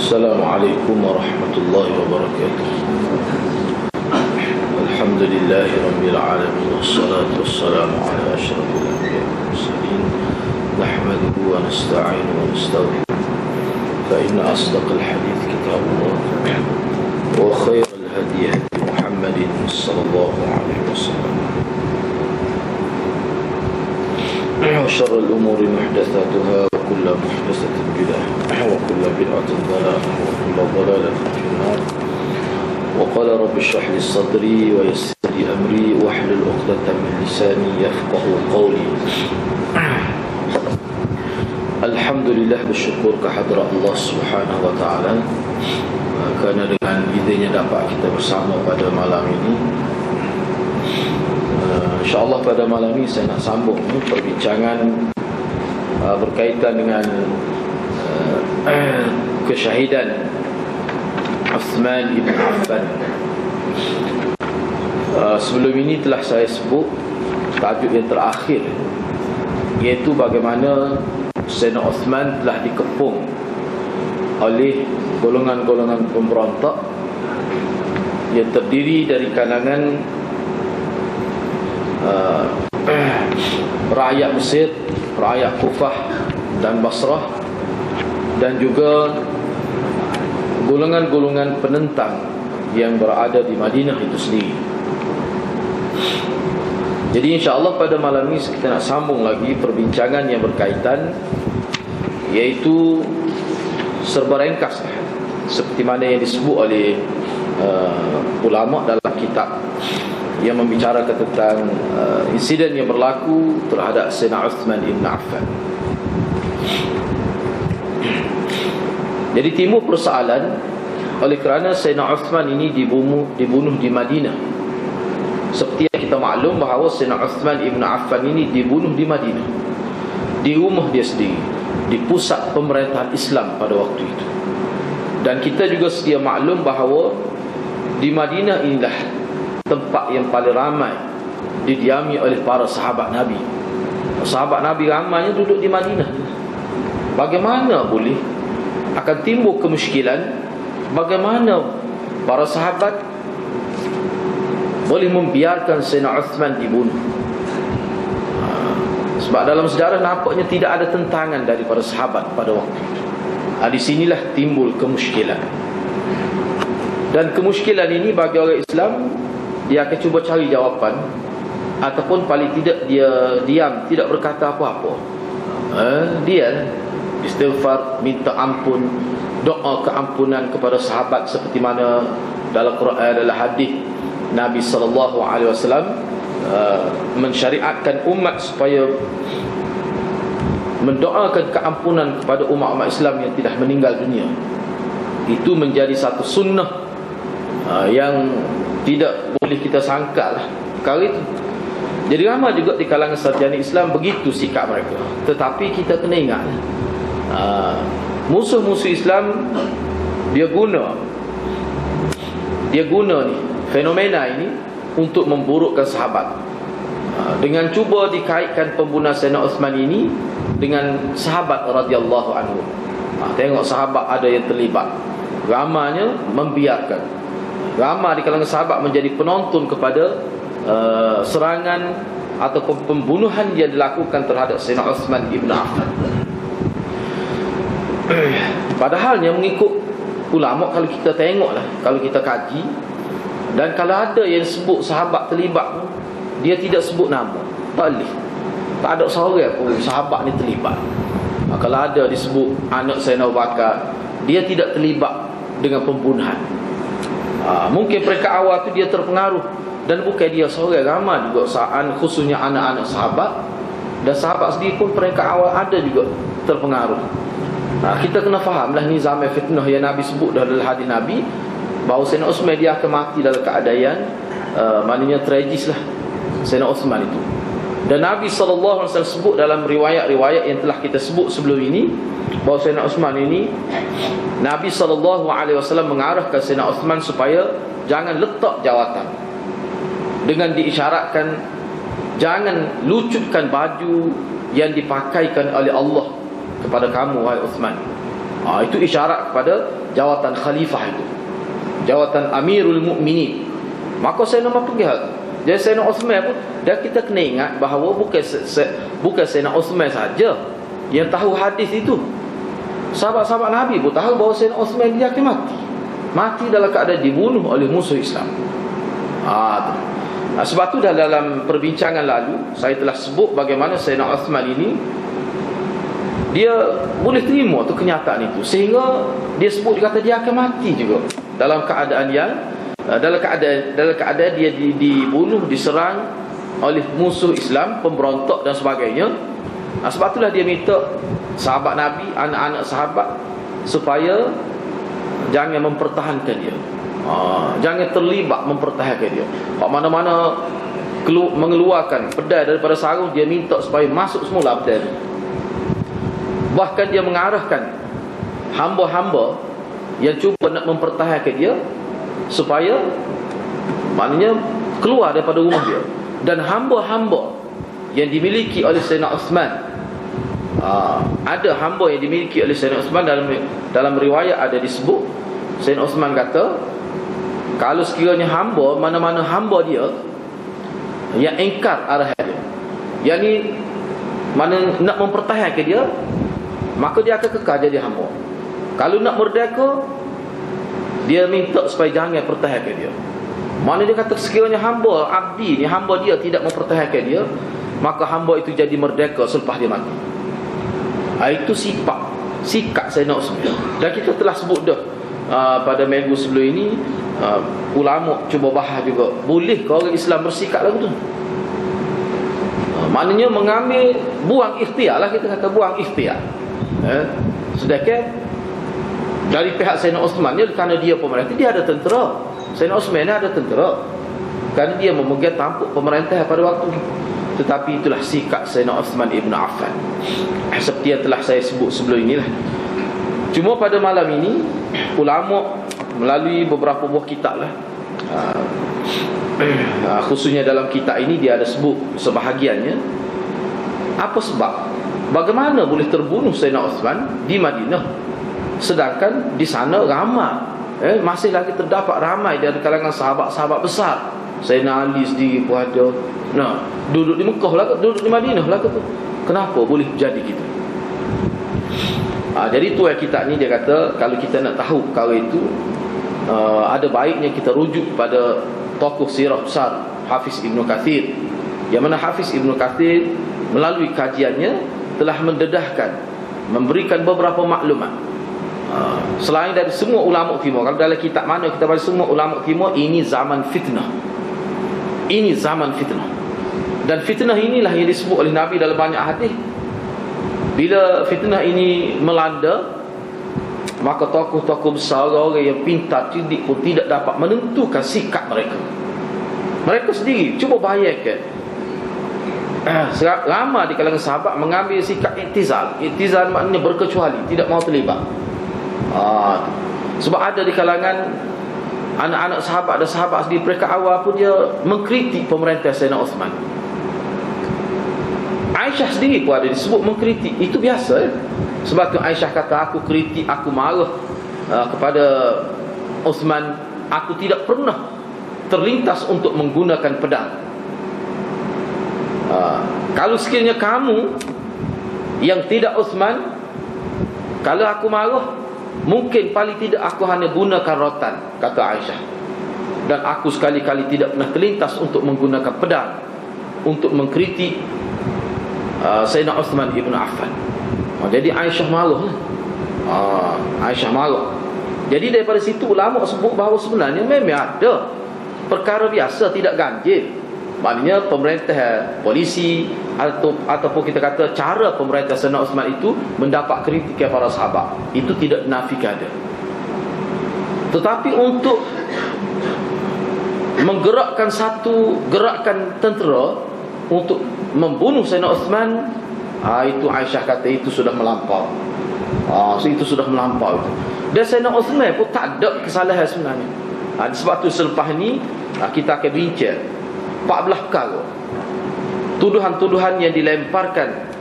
السلام عليكم ورحمة الله وبركاته. الحمد لله رب العالمين، والصلاة والسلام على أشرف الأنبياء والمرسلين، نحمده ونستعينه ونستغفره، فإن أصدق الحديث كتاب الله، وخير الهدي هدي محمد صلى الله عليه وسلم، وشر الأمور محدثاتها، وكل محدثة بدعة، وكل بدعة ضلالة، وكل ضلالة في النار. وقال رب اشرح لي صدري ويسر لي أمري واحلل عقدة من لساني يفقه قولي. Alhamdulillah, bersyukur kehadrat Allah Subhanahu wa taala kerana dengan idenya dapat kita bersama pada malam ini. InsyaAllah pada malam ini saya nak sambung perbincangan berkaitan dengan kesyahidan Uthman ibn Affan. Sebelum ini telah saya sebut tajuk yang terakhir, iaitu bagaimana Sayyidina Uthman telah dikepung oleh golongan-golongan pemberontak yang terdiri dari kalangan rakyat Mesir, rakyat Kufah dan Basrah, dan juga golongan-golongan penentang yang berada di Madinah itu sendiri. Jadi insya-Allah pada malam ini kita nak sambung lagi perbincangan yang berkaitan, iaitu serba ringkas seperti mana yang disebut oleh ulama dalam kitab yang membicarakan tentang insiden yang berlaku terhadap Sayyidina Uthman ibn Affan. Jadi timbul persoalan oleh kerana Sayyidina Uthman ini dibunuh di Madinah. Seperti yang kita maklum bahawa Sayyidina Uthman ibn Affan ini dibunuh di Madinah, di rumah dia sendiri, di pusat pemerintahan Islam pada waktu itu. Dan kita juga sedia maklum bahawa di Madinah inilah tempat yang paling ramai didiami oleh para sahabat Nabi. Sahabat Nabi ramainya duduk di Madinah. Bagaimana boleh akan timbul kemusykilan, bagaimana para sahabat boleh membiarkan Sayyidina Uthman dibunuh? Sebab dalam sejarah nampaknya tidak ada tentangan dari para sahabat pada waktu itu. Di sinilah timbul kemusykilan. Dan kemusykilan ini bagi orang Islam, dia akan cuba cari jawapan, ataupun paling tidak dia diam, tidak berkata apa-apa. Dia istighfar, minta ampun, doa keampunan kepada sahabat, seperti mana dalam Quran, dalam hadis Nabi SAW mensyariatkan umat supaya mendoakan keampunan kepada umat-umat Islam yang telah meninggal dunia. Itu menjadi satu sunnah yang tidak boleh kita sangkal perkara itu. Jadi ramai juga di kalangan sarjana Islam begitu sikap mereka. Tetapi kita kena ingat, musuh-musuh Islam dia guna ni fenomena ini untuk memburukkan sahabat, dengan cuba dikaitkan pembunuhan Sayyidina Uthman ini dengan sahabat radhiyallahu anhu. Tengok sahabat ada yang terlibat, ramanya membiarkan. Ramai di kalangan sahabat menjadi penonton kepada serangan ataupun pembunuhan yang dilakukan terhadap Sayyidina Uthman ibn Affan. Padahalnya mengikut ulama, kalau kita tengoklah, kalau kita kaji, dan kalau ada yang sebut sahabat terlibat, dia tidak sebut nama, tak boleh. Tak ada seorang pun sahabat ni terlibat. Kalau ada disebut anak Sayyidina Abu Bakar, dia tidak terlibat dengan pembunuhan. Mungkin mereka awal tu dia terpengaruh, dan bukan dia seorang, ramai juga khususnya anak-anak sahabat dan sahabat sendiri pun mereka awal ada juga terpengaruh. Kita kena fahamlah ni zaman fitnah yang Nabi sebut dalam hadis Nabi, bahawa Sayyidina Uthman dia akan mati dalam keadaan maknanya tragis lah Sayyidina Uthman itu. Dan Nabi SAW sebut dalam riwayat-riwayat yang telah kita sebut sebelum ini, bahawa Sayyidina Uthman ini, Nabi SAW mengarahkan Sayyidina Uthman supaya jangan letak jawatan, dengan diisyaratkan jangan lucutkan baju yang dipakaikan oleh Allah kepada kamu, wahai Uthman. Itu isyarat kepada jawatan khalifah itu, jawatan Amirul Mukminin. Maka Sayyidina Umar pergi hal. Jadi Sayyidina Uthman pun, dan kita kena ingat bahawa bukan Sayyidina Uthman saja yang tahu hadis itu. Sahabat-sahabat Nabi pun tahu bahawa Sayyidina Uthman dia akan mati dalam keadaan dibunuh oleh musuh Islam. Sebab tu dalam perbincangan lalu saya telah sebut bagaimana Sayyidina Uthman ini dia boleh terima tu kenyataan itu, sehingga dia sebut, dia kata dia akan mati juga dalam keadaan yang dalam keadaan dia dibunuh, diserang oleh musuh Islam, pemberontak dan sebagainya. Sebab itulah dia minta sahabat Nabi, anak-anak sahabat, supaya jangan mempertahankan dia, jangan terlibat mempertahankan dia. Kalau mana-mana mengeluarkan pedang daripada sarung, dia minta supaya masuk semula pedang. Bahkan dia mengarahkan hamba-hamba yang cuba nak mempertahankan dia supaya maknanya keluar daripada rumah dia. Dan hamba-hamba yang dimiliki oleh Sayyidina Uthman, ada hamba yang dimiliki oleh Sayyidina Uthman, dalam riwayat ada disebut Sayyidina Uthman kata, kalau sekiranya hamba, mana-mana hamba dia yang ingkar arahan dia, yang ni mana nak mempertahankan dia, maka dia akan kekal jadi hamba. Kalau nak merdeka, dia minta supaya jangan pertahankan dia. Mana dia kata sekiranya hamba, abdi ni, hamba dia tidak mempertahankan dia, maka hamba itu jadi merdeka selepas dia mati. Itu sikap Sayyidina Uthman. Dan kita telah sebut dah pada minggu sebelum ini, ulama cuba bahas juga, boleh ke orang Islam bersikap lagu tu? Maknanya mengambil, buang ikhtiar lah, kita kata buang ikhtiar. Sedangkan dari pihak Sayyidina Uthman ni, kerana dia pemerintah, dia ada tentera. Sayyidina Uthman ni ada tentera, kerana dia memegang tampuk pemerintah pada waktu itu. Tetapi itulah sikap Sayyidina Uthman Ibn Affan, seperti yang telah saya sebut sebelum inilah. Cuma pada malam ini, ulama melalui beberapa buah kitab lah, khususnya dalam kitab ini dia ada sebut sebahagiannya, apa sebab bagaimana boleh terbunuh Sayyidina Uthman di Madinah, sedangkan di sana ramai, masih lagi terdapat ramai dari kalangan sahabat-sahabat besar. Sayyidina Ali sendiri pun ada. Duduk di Mekah lah, duduk di Madinah lah tu. Kenapa boleh jadi gitu? Jadi tu yang kitab ni dia kata, kalau kita nak tahu perkara itu, ada baiknya kita rujuk pada tokoh sirah besar Hafiz Ibn Kathir, yang mana Hafiz Ibn Kathir melalui kajiannya telah mendedahkan, memberikan beberapa maklumat. Selain dari semua ulama timur, kalau dalam kitab mana kita baca semua ulama timur, ini zaman fitnah. Ini zaman fitnah. Dan fitnah inilah yang disebut oleh Nabi dalam banyak hadis. Bila fitnah ini melanda, maka tokoh-tokoh besar, orang yang pintar, cerdik pun tidak dapat menentukan sikap mereka. Mereka sendiri cuba bayangkan, lama di kalangan sahabat mengambil sikap iktizal. Iktizal maknanya berkecuali, tidak mau terlibat. Sebab ada di kalangan anak-anak sahabat, ada sahabat sendiri, mereka awal pun dia mengkritik pemerintah Sayyidina Uthman. Aisyah sendiri pun ada disebut mengkritik. Itu biasa. Sebab tu Aisyah kata, aku kritik, aku marah kepada Uthman, aku tidak pernah terlintas untuk menggunakan pedang. Kalau sekiranya kamu yang tidak Uthman, kalau aku marah, mungkin paling tidak aku hanya gunakan rotan, kata Aisyah. Dan aku sekali-kali tidak pernah terlintas untuk menggunakan pedang untuk mengkritik Sayyidina Uthman Ibn Affan. Jadi Aisyah marah. Aisyah marah. Jadi daripada situ ulama sebut bahawa sebenarnya memang ada perkara biasa, tidak ganjil. Maknanya pemerintah, polisi, ataupun kita kata cara pemerintah Sayyidina Uthman itu mendapat kritikan para sahabat, itu tidak nafikan ada. Tetapi untuk menggerakkan satu gerakan tentera untuk membunuh Sayyidina Uthman, itu Aisyah kata itu sudah melampau. Itu sudah melampau itu. Dan Sayyidina Uthman pun tak ada kesalahan sebenarnya. Sebab tu selepas ni kita akan bincang 14 perkara, tuduhan-tuduhan yang dilemparkan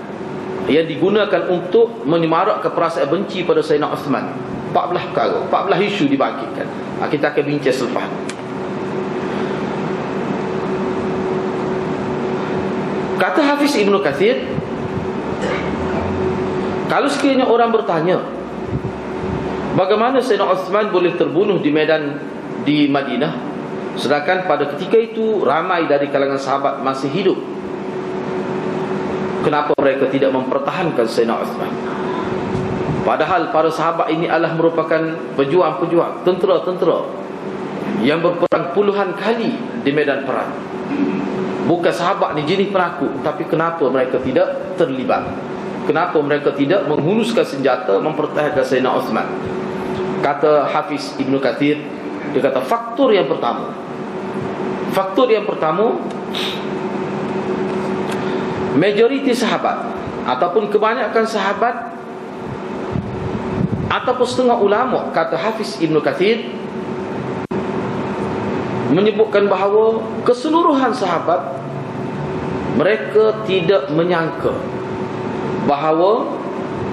yang digunakan untuk menyemarakkan perasaan benci pada Sayyidina Uthman. 14 perkara, 14 isu dibangkitkan. Kita akan bincang selepas. Kata Hafiz Ibn Kathir, kalau sekiranya orang bertanya bagaimana Sayyidina Uthman boleh terbunuh di medan di Madinah, sedangkan pada ketika itu ramai dari kalangan sahabat masih hidup, kenapa mereka tidak mempertahankan Sayyidina Uthman? Padahal para sahabat ini adalah merupakan pejuang-pejuang, tentera-tentera yang berperang puluhan kali di medan perang. Bukan sahabat ni jenis pelaku, tapi kenapa mereka tidak terlibat? Kenapa mereka tidak menghuluskan senjata mempertahankan Sayyidina Uthman? Kata Hafiz Ibn Kathir, dia kata faktor yang pertama, majoriti sahabat ataupun kebanyakan sahabat ataupun setengah ulama, kata Hafiz Ibn Kathir, menyebutkan bahawa keseluruhan sahabat mereka tidak menyangka bahawa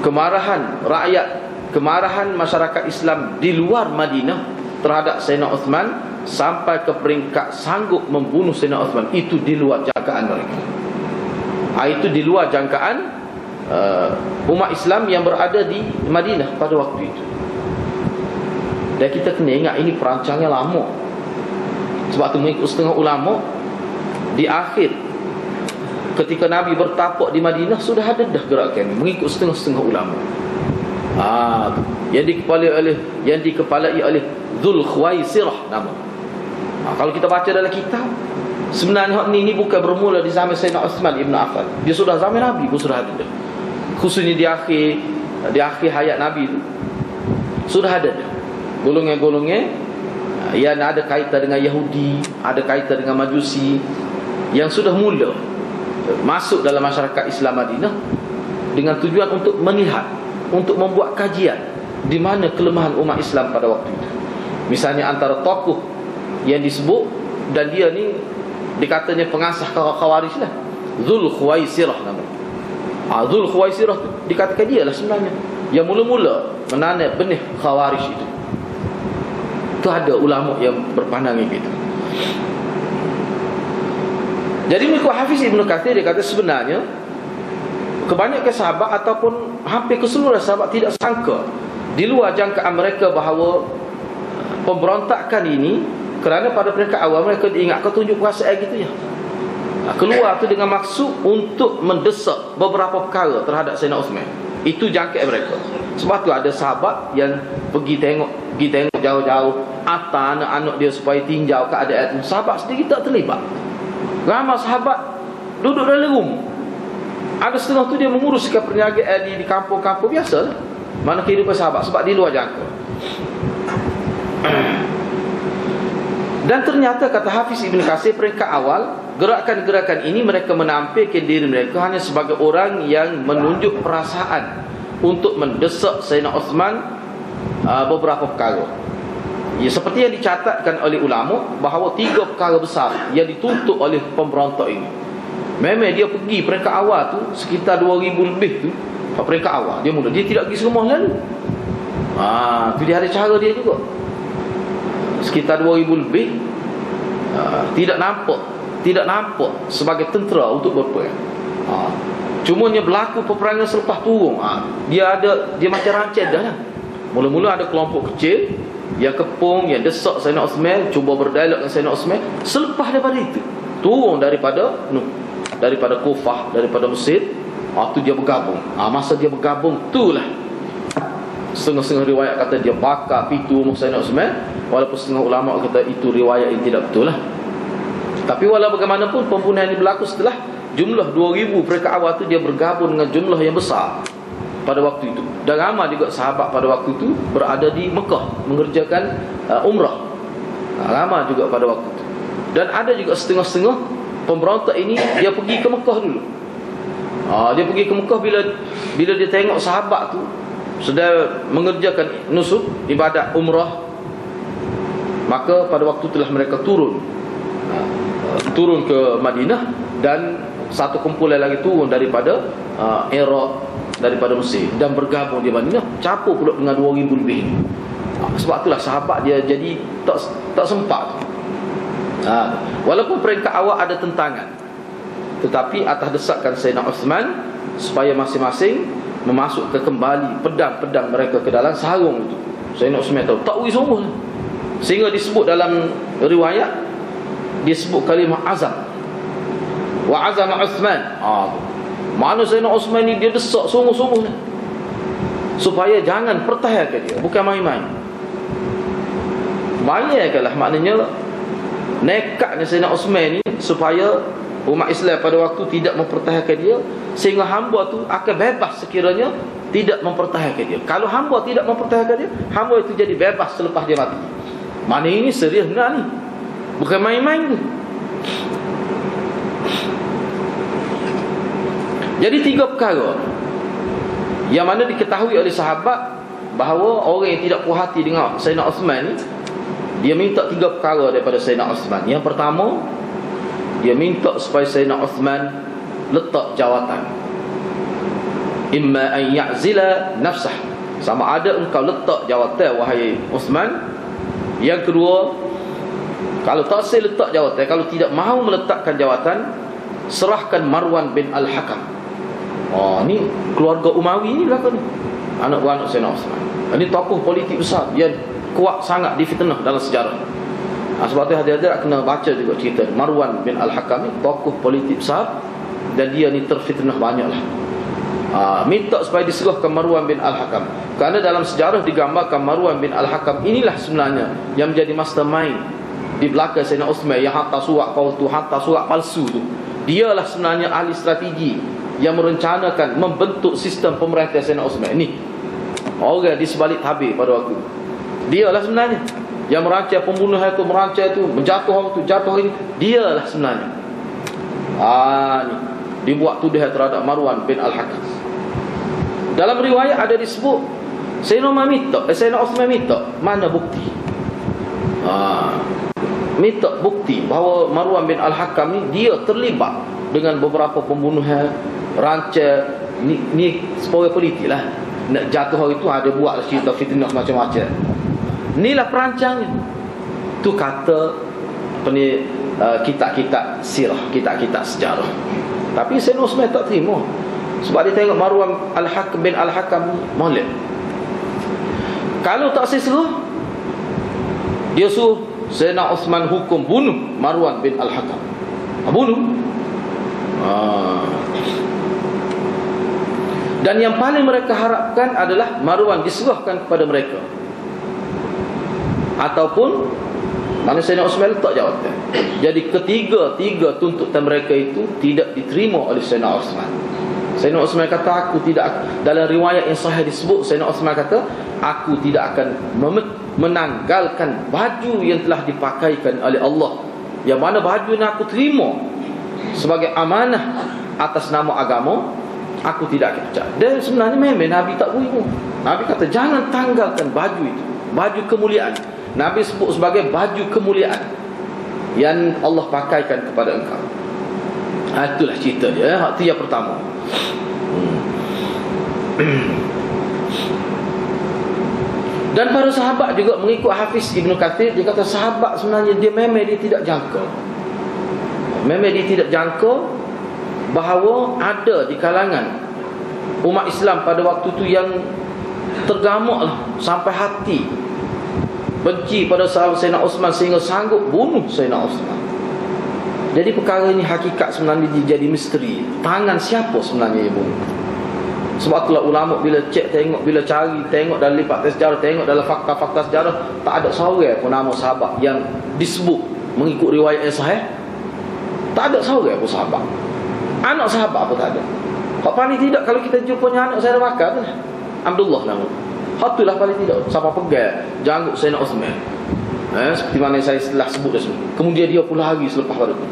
kemarahan rakyat, kemarahan masyarakat Islam di luar Madinah terhadap Sayyidina Uthman sampai ke peringkat sanggup membunuh Sayyidina Uthman. Itu di luar jangkaan mereka. Itu di luar jangkaan umat Islam yang berada di Madinah pada waktu itu. Dan kita kena ingat ini perancangan lama. Sebab tu mengikut setengah ulama, di akhir ketika Nabi bertapak di Madinah sudah ada dah gerakan mengikut setengah-setengah ulama. Yang dikepalai oleh Dzul Khuwaisirah nama. Kalau kita baca dalam kitab, sebenarnya ini bukan bermula di zaman Sayyidina Uthman Ibn Affan. Dia sudah zaman Nabi pun sudah ada dah. Khususnya di akhir hayat Nabi itu sudah ada dah golongan-golongan yang ada kaitan dengan Yahudi, ada kaitan dengan Majusi, yang sudah mula masuk dalam masyarakat Islam Madinah dengan tujuan untuk melihat, untuk membuat kajian di mana kelemahan umat Islam pada waktu itu. Misalnya antara tokoh yang disebut, dan dia ni dikatanya pengasas Khawarij lah, Dzul Khuwaisirah nama. Dzul Khuwaisirah tu dikatakan dia lah sebenarnya yang mula-mula menanam benih Khawarij itu. Itu ada ulama yang berpandangan gitu. Jadi mengikut Hafiz Ibn Kathir, dia kata sebenarnya kebanyakan sahabat ataupun hampir keseluruhan sahabat tidak sangka di luar jangkaan mereka bahawa pemberontakan ini, kerana pada peringkat awal mereka diingatkan tunjuk perasaan gitu ya. Keluar tu dengan maksud untuk mendesak beberapa perkara terhadap Sayyidina Uthman. Itu jangkaan mereka. Sebab tu ada sahabat yang pergi tengok jauh-jauh atas anak-anak dia supaya tinjau keadaan. Sahabat sendiri tak terlibat. Ramai sahabat duduk dalam rumah. Ada setengah tu dia menguruskan perniagaan di kampung-kampung biasa, mana kehidupan sahabat, sebab di luar jangka. Dan ternyata kata Hafiz Ibn Kathir, peringkat awal gerakan-gerakan ini mereka menampilkan diri mereka hanya sebagai orang yang menunjuk perasaan untuk mendesak Sayyidina Uthman beberapa perkara. Ya, seperti yang dicatatkan oleh ulama bahawa 3 perkara besar yang dituntut oleh pemberontak ini. Memang dia pergi peringkat awal tu sekitar 2000 lebih tu, peringkat awal dia mula, dia tidak pergi semua lalu. Tu dia ada cara dia juga. Sekitar 2000 lebih, tidak nampak sebagai tentera untuk berperang. Cumanya berlaku peperangan selepas turun. Dia macam rancang dah lah. Mula-mula ada kelompok kecil yang kepung, yang desak Sayyidina Uthman, cuba berdialog dengan Sayyidina Uthman. Selepas daripada itu turun daripada Kufah, daripada Mesir, tu dia bergabung. Masa dia bergabung itulah setengah-setengah riwayat kata dia bakar pintu rumah Sayyidina Uthman, walaupun setengah ulama kata itu riwayat yang tidak betul lah. Tapi walau bagaimanapun pembunuhan ini berlaku setelah jumlah 2000 peringkat awal tu dia bergabung dengan jumlah yang besar pada waktu itu. Dan ramai juga sahabat pada waktu itu berada di Mekah mengerjakan umrah. Ramai juga pada waktu itu. Dan ada juga setengah-setengah pemberontak ini dia pergi ke Mekah dulu. Dia pergi ke Mekah bila dia tengok sahabat tu sedang mengerjakan nusuk ibadat umrah, maka pada waktu itulah mereka turun ke Madinah dan satu kumpulan lagi turun daripada Iraq, daripada Mesir, dan bergabung di Madinah, capur pula dengan 2,000 lebih. Sebab itulah sahabat dia jadi tak sempat. Walaupun peringkat awal ada tentangan, tetapi atas desakan Sayyidina Uthman supaya masing-masing memasukkan kembali pedang-pedang mereka ke dalam sarung itu, Sayyidina Uthman tahu tak boleh sungguh, sehingga disebut dalam riwayat, disebut kalimah azam, wa azama Uthman. Mana Sayyidina Uthman ni dia desak sungguh-sungguh supaya jangan pertahankan dia, bukan main-main. Bayangkanlah, maknanya nekatnya Sayyidina Uthman ni supaya umat Islam pada waktu tidak mempertahankan dia, sehingga hamba tu akan bebas sekiranya tidak mempertahankan dia. Kalau hamba tidak mempertahankan dia, hamba itu jadi bebas selepas dia mati. Mana ini serius benar ni, bukan main-main ni. Jadi 3 perkara yang mana diketahui oleh sahabat bahawa orang yang tidak puas hati dengan Sayyidina Uthman ni, dia minta 3 perkara daripada Sayyidina Uthman. Yang pertama, dia minta supaya Sayyidina Uthman letak jawatan. Imma an ya'zila nafsah, sama ada engkau letak jawatan wahai Uthman. Yang kedua, kalau tak saya letak jawatan, kalau tidak mahu meletakkan jawatan, serahkan Marwan bin Al-Hakam. Ni keluarga Umawi ni belakang ni, anak beranak Sayyidina Uthman. Ini tokoh politik besar yang kuat sangat difitnah dalam sejarah. Sebab tu hadiah-hadiah kena baca juga cerita Marwan bin Al-Hakam ni, tokoh politik besar, dan dia ni terfitnah banyaklah. Minta supaya diserahkan Marwan bin Al-Hakam, kerana dalam sejarah digambarkan Marwan bin Al-Hakam inilah sebenarnya yang menjadi mastermind di belakang Sayyidina Uthman, yang hantar surat palsu tu. Dialah sebenarnya ahli strategi yang merencanakan membentuk sistem pemerintah Sayyidina Uthman ni. Orang di sebalik tabir pada waktu, dialah sebenarnya yang merancang pembunuhan itu, merancang itu, menjatuh orang itu, jatuh ini, dialah sebenarnya. Ni dibuat tuduhan terhadap Marwan bin Al-Hakam. Dalam riwayat ada disebut Sayyidina Uthman minta, mana bukti? Minta bukti bahawa Marwan bin Al-Hakam ni dia terlibat dengan beberapa pembunuhan, rancang ni sepoi politik lah. Nak jatuh hari tu ada buat cerita fitnah macam-macam. Inilah perancangnya. Tu kata kitab-kitab sirah, kitab-kitab sejarah. Tapi Sayyidina Uthman tak terima, sebab dia tengok Marwan bin Al-Hakam molek. Kalau tak sesuruh, dia suruh Sayyidina Uthman hukum bunuh Marwan bin Al-Hakam. Bunuh. Dan yang paling mereka harapkan adalah Marwan diserahkan kepada mereka, ataupun mana Sayyidina Uthman letak jawatan. Jadi ketiga tuntutan mereka itu tidak diterima oleh Sayyidina Uthman. Sayyidina Uthman kata, aku tidak, dalam riwayat yang sahih disebut, Sayyidina Uthman kata, aku tidak akan menanggalkan baju yang telah dipakaikan oleh Allah, yang mana baju yang aku terima sebagai amanah atas nama agama, aku tidak akan pecah. Dan sebenarnya memang Nabi tak boleh. Nabi kata jangan tanggalkan baju itu, baju kemuliaan. Nabi sebut sebagai baju kemuliaan yang Allah pakaikan kepada engkau. Itulah cerita dia. Itu yang pertama. Dan para sahabat juga mengikut Hafiz Ibn Kathir, dia kata sahabat sebenarnya dia memang dia tidak jangka. Memang dia tidak jangka bahawa ada di kalangan umat Islam pada waktu itu yang tergamuklah sampai hati benci pada sahabat Sayyidina Uthman sehingga sanggup bunuh Sayyidina Uthman. Jadi perkara ini hakikat sebenarnya jadi misteri. Tangan siapa sebenarnya yang bunuh? Sebab itulah ulama bila cek tengok, bila cari tengok dalam lipat sejarah, tengok dalam fakta-fakta sejarah, tak ada seorang pun nama sahabat yang disebut mengikut riwayat yang sahih. Tak ada seorang pun sahabat. Anak sahabat pun tak ada. Hak paling tidak kalau kita jumpanya anak Sayyidina Bakar tu, Abdullah nama. Hak itulah paling tidak siapa pegang janggut Sayyidina Uthman. Seperti mana saya telah sebut dah semua. Kemudian dia pula hari selepas pada itu,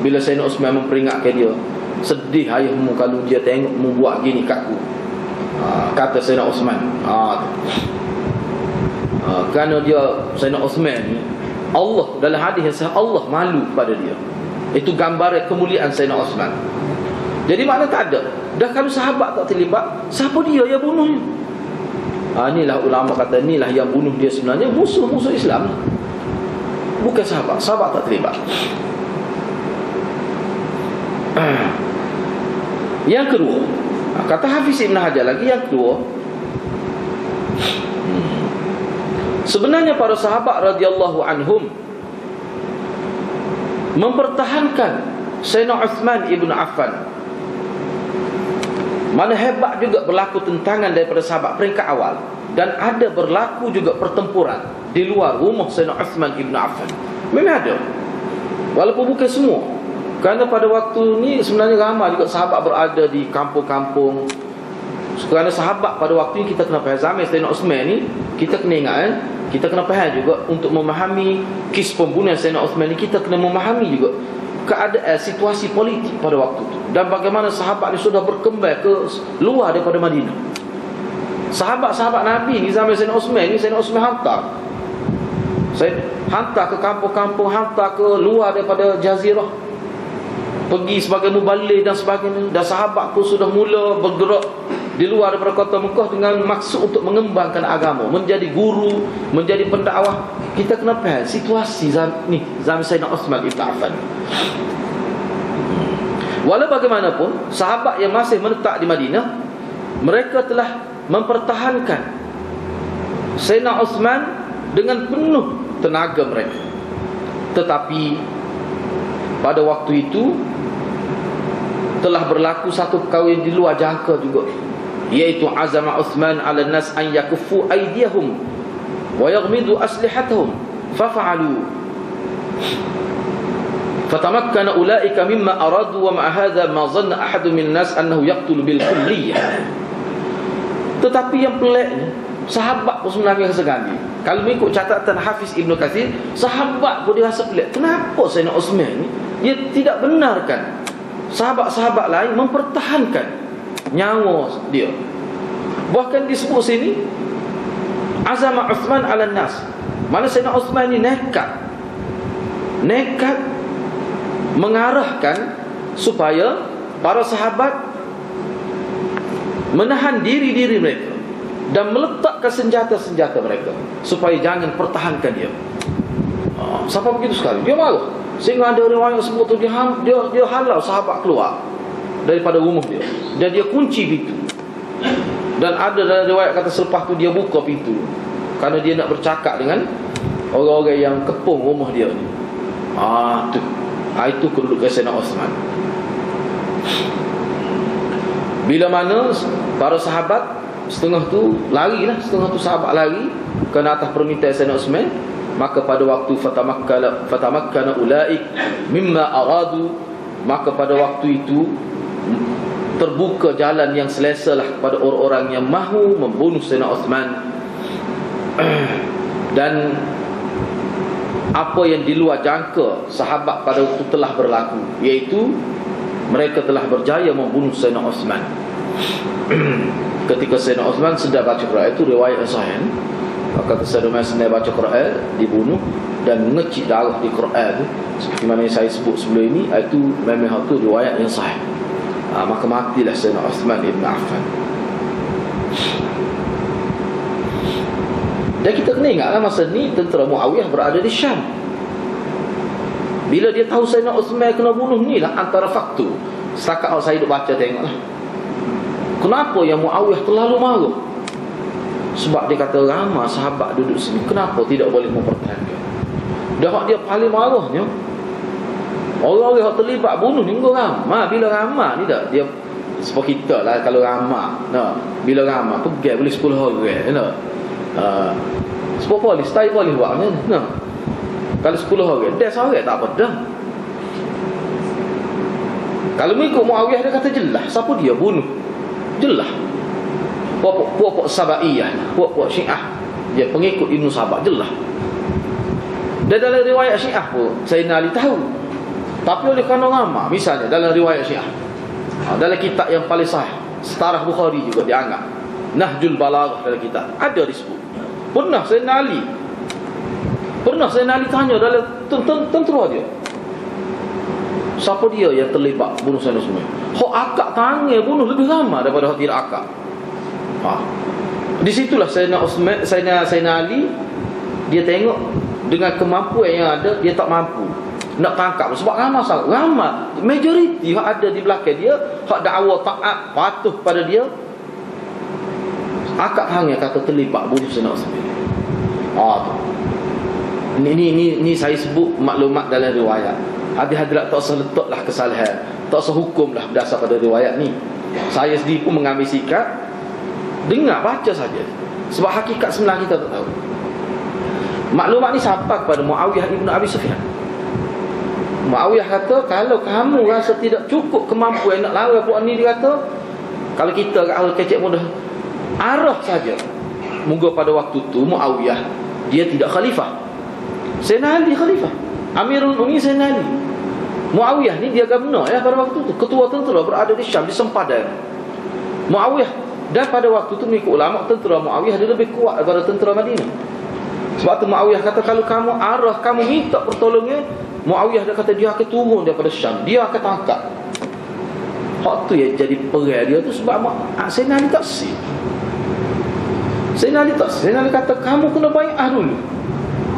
bila Sayyidina Uthman memperingatkan dia, sedih ayahmu kalau dia tengok membuat gini katku. Kata Sayyidina Uthman, kerana dia Sayyidina Uthman ni, Allah dalam hadis yang sahih, Allah malu pada dia. Itu gambaran kemuliaan Sayyidina Osman. Jadi makna tak ada. Dah kalau sahabat tak terlibat, siapa dia yang bunuhnya? Inilah ulama kata, inilah yang bunuh dia sebenarnya musuh-musuh Islam, bukan sahabat. Sahabat tak terlibat. Yang kedua, kata Hafiz Ibn Hajar lagi, yang kedua, sebenarnya para sahabat radhiyallahu anhum mempertahankan Sayyidina Uthman ibn Affan. Mana hebat juga berlaku tentangan daripada sahabat peringkat awal, dan ada berlaku juga pertempuran di luar rumah Sayyidina Uthman ibn Affan. Memang ada, walaupun bukan semua. Kerana pada waktu ni sebenarnya ramai juga sahabat berada di kampung-kampung. Kerana sahabat pada waktu ni, kita kena faham zaman Sayyidina Uthman ni, kita kena ingat kita kena faham juga untuk memahami kes pembunuhan Sayyidina Uthman ni, kita kena memahami juga keadaan situasi politik pada waktu itu, dan bagaimana sahabat ni sudah berkembang ke luar daripada Madinah. Sahabat-sahabat Nabi ni zaman Sayyidina Uthman ni, Sayyidina Uthman hantar ke kampung-kampung, hantar ke luar daripada Jazirah, pergi sebagai muballigh dan sebagainya. Dan sahabat pun sudah mula bergerak di luar daripada kota Mekah dengan maksud untuk mengembangkan agama, menjadi guru, menjadi pendakwah. Kita kena faham situasi zaman Sayyidina Uthman ibn Affan. Walau bagaimanapun, sahabat yang masih menetap di Madinah, mereka telah mempertahankan Sayyidina Uthman dengan penuh tenaga mereka. Tetapi pada waktu itu telah berlaku satu perkara yang di luar jangka juga, iaitu azama Uthman ala nas an yakuffu aydiyahum wa yaghmidu aslihatahum fafa'alu fatamakkana ulaika mimma aradu wa ma hadha ma dhanna ahadun min nas annahu yaqtulu bil kulliyah. Tetapi yang peliknya, sahabat pun sebenarnya rasa ganti. Kalau mengikut catatan Hafiz Ibn Kathir, sahabat pun dia rasa pelik. Kenapa Sayyidina Uthman ni dia tidak benarkan sahabat-sahabat lain mempertahankan nyawa dia? Bahkan disebut sini azama Uthman ala nas. Mana Sayyidina Uthman ni nekat mengarahkan supaya para sahabat menahan diri mereka dan meletakkan senjata-senjata mereka supaya jangan pertahankan dia. Sampai begitu sekali dia marah, sehingga ada riwayat sebut tu dia halau sahabat keluar daripada rumah dia, dan dia kunci pintu. Dan ada dalam riwayat kata selepas tu dia buka pintu kerana dia nak bercakap dengan orang-orang yang kepung rumah dia ni. Itu kedudukan Sayyidina Uthman. Bila mana para sahabat setengah tu lari sahabat lari kerana atas permintaan Sayyidina Uthman, maka pada waktu fatamakkana ulaik mimma aradu, maka pada waktu itu terbuka jalan yang selesalah kepada orang-orang yang mahu membunuh Sayyidina Uthman. Dan apa yang di luar jangka sahabat pada waktu telah berlaku, iaitu mereka telah berjaya membunuh Sayyidina Uthman. Ketika Sayyidina Uthman sedang baca Quran, itu riwayat sahih. Kata Sayyidina Uthman sedang baca Quran, dibunuh dan mengecik darah di Quran, seperti mana yang saya sebut sebelum ini. Itu memang itu riwayat yang sahih. Maka matilah Sayyidina Uthman ibn Affan. Dan kita kena ingatlah masa ni tentera Muawiyah berada di Syam. Bila dia tahu Sayyidina Uthman kena bunuh, ni lah antara faktor. Setakat saya duk baca, tengoklah kenapa yang Muawiyah terlalu marah. Sebab dia kata ramai sahabat duduk sini, kenapa tidak boleh mempertahankan? Dah dia paling marahnya orang-orang yang terlibat bunuh ni ramai. Bila ramai ni tak, dia seperti kita lah. Kalau ramai, bila ramai pergi boleh 10 orang, sebab polis tak boleh buat ni. Kalau 10 orang, dia seorang tak apa dah. Kalau mengikut Muawiyah, dia kata jelas siapa dia bunuh, jelas puak-puak Sabaiyah, puak-puak Syiah, dia pengikut Ibn Sabah, jelas. Dan dalam riwayat Syiah pun Sayyidina Ali tahu, tapi oleh kerana ramai, misalnya dalam riwayat Syiah, dalam kitab yang paling sahih, Setarah Bukhari juga dianggap, Nahjul Balaghah, dalam kitab ada disebut, pernah Sayyidina Ali tanya dalam tentera dia, Siapa dia yang terlibat bunuh Sayyidina Uthman? Hak akak tangan bunuh lebih lama daripada hak tidak akak. Di situlah Sayyidina Uthman, Sayyidina Ali, dia tengok dengan kemampuan yang ada, dia tak mampu nak tangkap. Sebab ramai majoriti hak ada di belakang dia, hak dakwa taat patuh pada dia, akak tangan kata terlibat bunuh Sayyidina Uthman. Tu. Ini saya sebut maklumat dalam riwayat. Hadirat tak usah letaklah kesalahan, tak usah hukumlah berdasar pada riwayat ni. Saya sendiri pun mengambil sikap, dengar baca saja. Sebab hakikat sebenarnya kita tak tahu. Maklumat ni sampai kepada Muawiyah ibn Abi Sufyan. Muawiyah kata, kalau kamu rasa tidak cukup kemampuan nak lawan puak ni, dia kata, kalau kita kat awal kecek mudah, arah saja. Moga pada waktu tu Muawiyah dia tidak khalifah. Sayyidina Ali khalifah, Amirul Mukminin Sayyidina Ali. Muawiyah ni dia governor pada waktu tu, ketua tentera berada di Syam, di sempadan. Muawiyah, dan pada waktu tu mengikut ulama, tentera Muawiyah dia lebih kuat daripada tentera Madinah. Sebab tu Muawiyah kata, kalau kamu arah, kamu minta pertolongan, Muawiyah dia kata dia akan turun daripada Syam, dia akan tangkap. Hak tu yang jadi perang dia tu. Sebab Sayyidina Ali tak sih. Sayyidina Ali kata, kamu kena bai'ah dulu.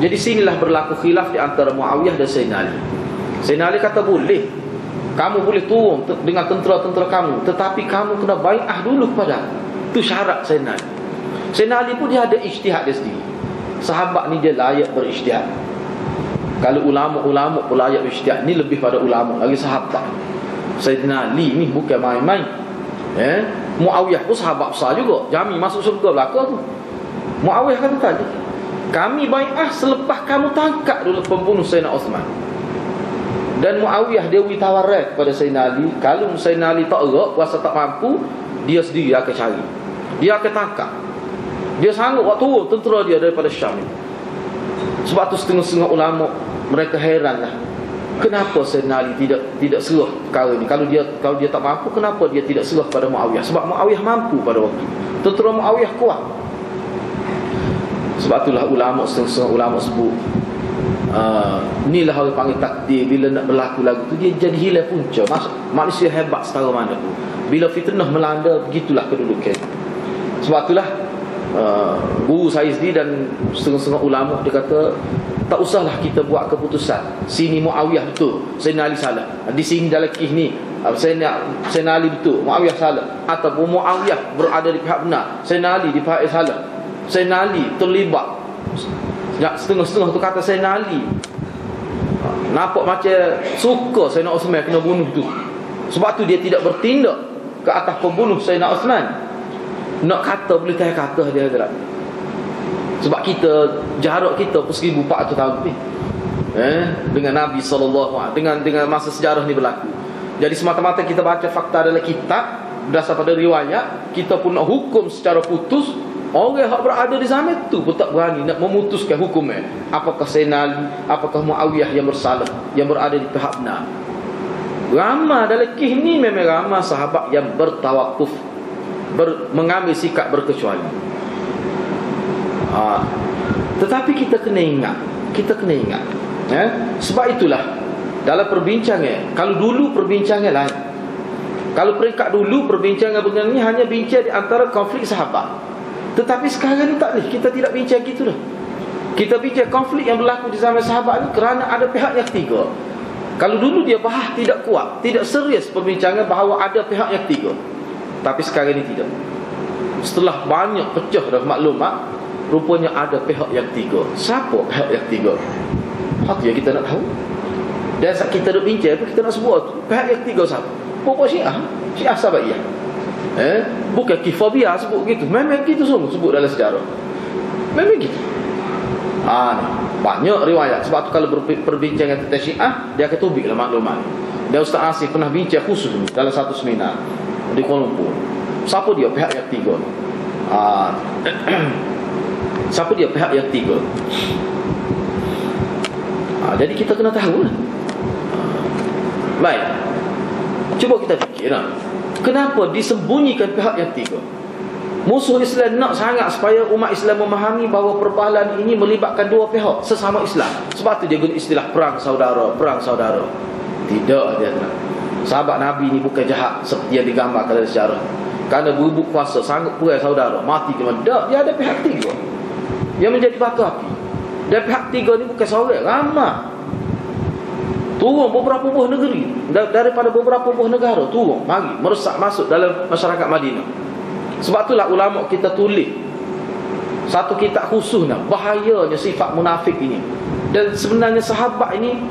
Jadi sinilah berlaku khilaf di antara Muawiyah dan Sayyidina Ali. Sayyidina Ali kata, boleh, kamu boleh turun dengan tentera-tentera kamu, tetapi kamu kena bai'ah dulu kepada aku. Itu syarat Sayyidina Ali. Sayyidina Ali pun dia ada ijtihad dia sendiri. Sahabat ni dia layak berijtihad. Kalau ulama-ulama pun layak berijtihad, ni lebih pada ulama lagi sahabat. Sayyidina Ali ni bukan main-main. Muawiyah pun sahabat besar juga, jami masuk surga belaka tu. Muawiyah kata tadi, kami bai'ah selepas kamu tangkap dulu pembunuh Sayyidina Uthman. Dan Muawiyah dia beri tawaran kepada Sayyidina Ali, kalau Sayyidina Ali tak erak, rasa tak mampu, dia sendiri akan cari, dia akan tangkap. Dia sanggup buat turun tentera dia daripada Syam ni. Sebab tu setengah-setengah ulama mereka heranlah, kenapa Sayyidina Ali tidak serah perkara ni. Kalau dia tak mampu, kenapa dia tidak serah pada Muawiyah? Sebab Muawiyah mampu pada waktu. Tentera Muawiyah kuat. Sebab itulah ulama, setengah-setengah ulama sebut, inilah orang panggil takdir. Bila nak berlaku lagu tu, dia jadi hilang punca. Manusia hebat setara mana tu, bila fitnah melanda, begitulah kedudukan. Sebab itulah guru saya sendiri dan setengah-setengah ulama dia kata, tak usahlah kita buat keputusan sini Muawiyah betul, Sayyidina Ali salah, di sini dalam kisah ni Sayyidina Ali betul, Muawiyah salah, ataupun Muawiyah berada di pihak benar, Sayyidina Ali di pihak salah, Sayyidina Ali terlibat. Setengah-setengah tu kata Sayyidina Ali nampak macam suka Sayyidina Uthman kena bunuh tu. Sebab tu dia tidak bertindak ke atas pembunuh Sayyidina Uthman. Nak kata boleh tak kata dia hadirat. Sebab jarak kita pun 1400 tahun ni, dengan Nabi SAW, dengan masa sejarah ni berlaku. Jadi semata-mata kita baca fakta dalam kitab, berdasar pada riwayat, kita pun nak hukum secara putus. Orang yang berada di zaman tu pun tak berani nak memutuskan hukumnya. Apakah Sayyidina Ali, apakah Muawiyah yang bersalah, yang berada di pihak benar. Ramai dalam kisah ni memang ramai sahabat yang bertawakuf, mengambil sikap berkecuali. Tetapi kita kena ingat, sebab itulah dalam perbincangan, kalau dulu perbincangan lain, kalau peringkat dulu perbincangan begini hanya bincang di antara konflik sahabat. Tetapi sekarang ni tak boleh, kita tidak bincang gitu dah. Kita bincang konflik yang berlaku di zaman sahabat ni kerana ada pihak yang ketiga. Kalau dulu dia bahas tidak kuat, tidak serius perbincangan bahawa ada pihak yang ketiga. Tapi sekarang ni tidak. Setelah banyak pecah dah maklumat, rupanya ada pihak yang ketiga. Siapa pihak yang ketiga? Hak yang kita nak tahu. Dan saat kita nak bincang tu, kita nak sebut tu, pihak yang ketiga siapa? Pokok Syiah Sabaiyah. Bukan Kifabiyah sebut begitu. Memang gitu semua sebut dalam sejarah. Memang gitu. Ni banyak riwayat. Sebab tu kalau perbincangan tentang Syiah, dia akan tubiklah maklumat. Dan Ustaz Asif pernah bincang khusus dalam satu seminar di Kuala Lumpur. Siapa dia pihak yang ketiga? Siapa dia pihak yang ketiga? Jadi kita kena tahu lah. Baik, cuba kita fikir lah, kenapa disembunyikan pihak yang ketiga? Musuh Islam nak sangat supaya umat Islam memahami bahawa perbalahan ini melibatkan dua pihak sesama Islam. Sebab tu dia guna istilah perang saudara. Tidak, dia tak. Sahabat Nabi ni bukan jahat seperti yang digambarkan dalam sejarah. Kerana berebut kuasa, sanggup perai saudara, mati ke mana. Dia ada pihak tiga yang menjadi batu api. Dan pihak tiga ni bukan seorang, ramai. Turun beberapa buah negeri, daripada beberapa buah negara turun, mari meresap masuk dalam masyarakat Madinah. Sebab itulah ulama kita tulis satu kitab khusus dah, bahayanya sifat munafik ini. Dan sebenarnya sahabat ini,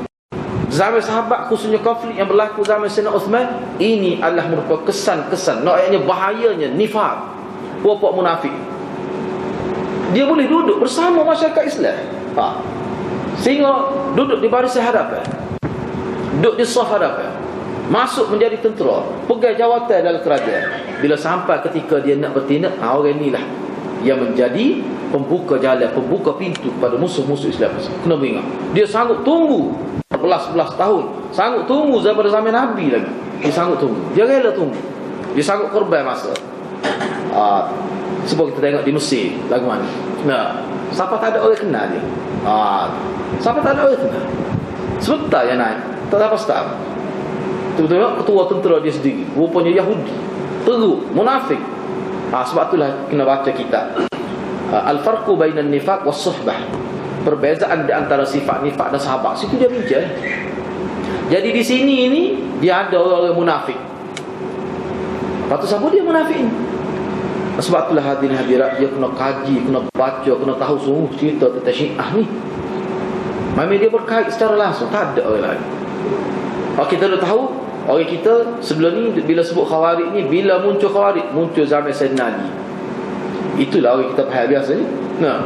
zaman sahabat khususnya konflik yang berlaku zaman Sayyidina Uthman, ini adalah merupakan kesan-kesan, naknya bahayanya nifaq, puak-puak munafik. Dia boleh duduk bersama masyarakat Islam, sehingga duduk di barisan hadapan, duduk di saf hadapan, masuk menjadi tentera, pegang jawatan dalam kerajaan. Bila sampai ketika dia nak bertindak, orang inilah yang menjadi pembuka jalan, pembuka pintu kepada musuh-musuh Islam. Kena ingat, dia sanggup tunggu 11 tahun, sanggup tunggu daripada zaman Nabi lagi. Dia sanggup tunggu, dia rela tunggu, dia sanggup korban masa. Sebab kita tengok di Mesir lagu mana, nah, siapa tak ada orang kenal dia. Siapa tak ada orang kenal, sebentar yang naik, tak apa start. Tengok ketua tentera dia sendiri, rupanya Yahudi, teruk, munafik. Sebab itulah kena baca kitab Al-Farqu Bainan Nifaq was Suhbah, perbezaan di antara sifat nifak dan sahabat. Situ dia bincang. Jadi di sini ini dia ada orang-orang munafik. Lepas tu siapa dia munafik ni? Sebab itulah hadirin hadirat, dia kena kaji, kena baca, kena tahu sungguh cerita tentang Syiah ni. Memang dia berkait secara langsung, tak ada orang lain. Kita dah tahu orang kita sebelum ni bila sebut Khawarij ni, bila muncul Khawarij, muncul zaman Sayyidina Ali. Itulah orang kita faham biasa ni. Nah,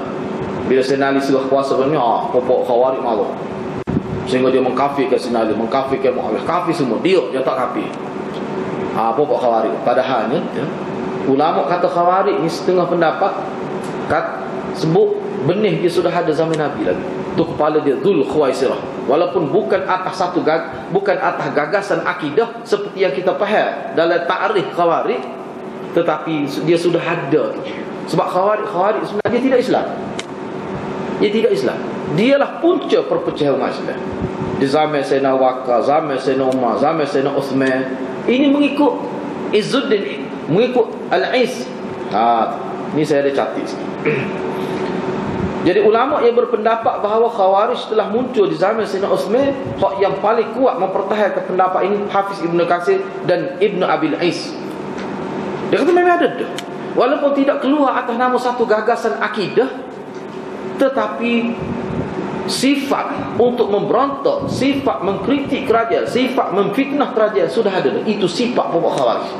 bila Sayyidina Ali sudah kuasa ni, pokok Khawarij marah, sehingga dia mengkafirkan Sayyidina Ali, mengkafirkan Muawiyah, kafir semua. Dia tak kafir. Pokok Khawarij. Padahal ni ulama kata Khawarij ni setengah pendapat sebut benih dia sudah ada zaman Nabi lagi. Tu kepala dia Dzul Khuwaisirah, walaupun bukan atas bukan atas gagasan akidah seperti yang kita faham dalam ta'rif Khawarij, tetapi dia sudah ada. Sebab Khawarij sebenarnya dia tidak Islam. Dia tidak Islam. Dialah punca perpecahan umat Islam. Di zaman Sayyidina Waqar, zaman Sayyidina Umar, zaman Sayyidina Uthman, ini mengikut Izzuddin, mengikut Al-Is. Ni saya ada catat sikit. Jadi ulama yang berpendapat bahawa Khawarij telah muncul di zaman Sayyidina Uthman, yang paling kuat mempertahankan pendapat ini Hafiz Ibn Katsir dan Ibn Abil Is. Dia kata memang ada dah, walaupun tidak keluar atas nama satu gagasan akidah, tetapi sifat untuk memberontak, sifat mengkritik kerajaan, sifat memfitnah kerajaan sudah ada dah. Itu sifat pokok Khawarij.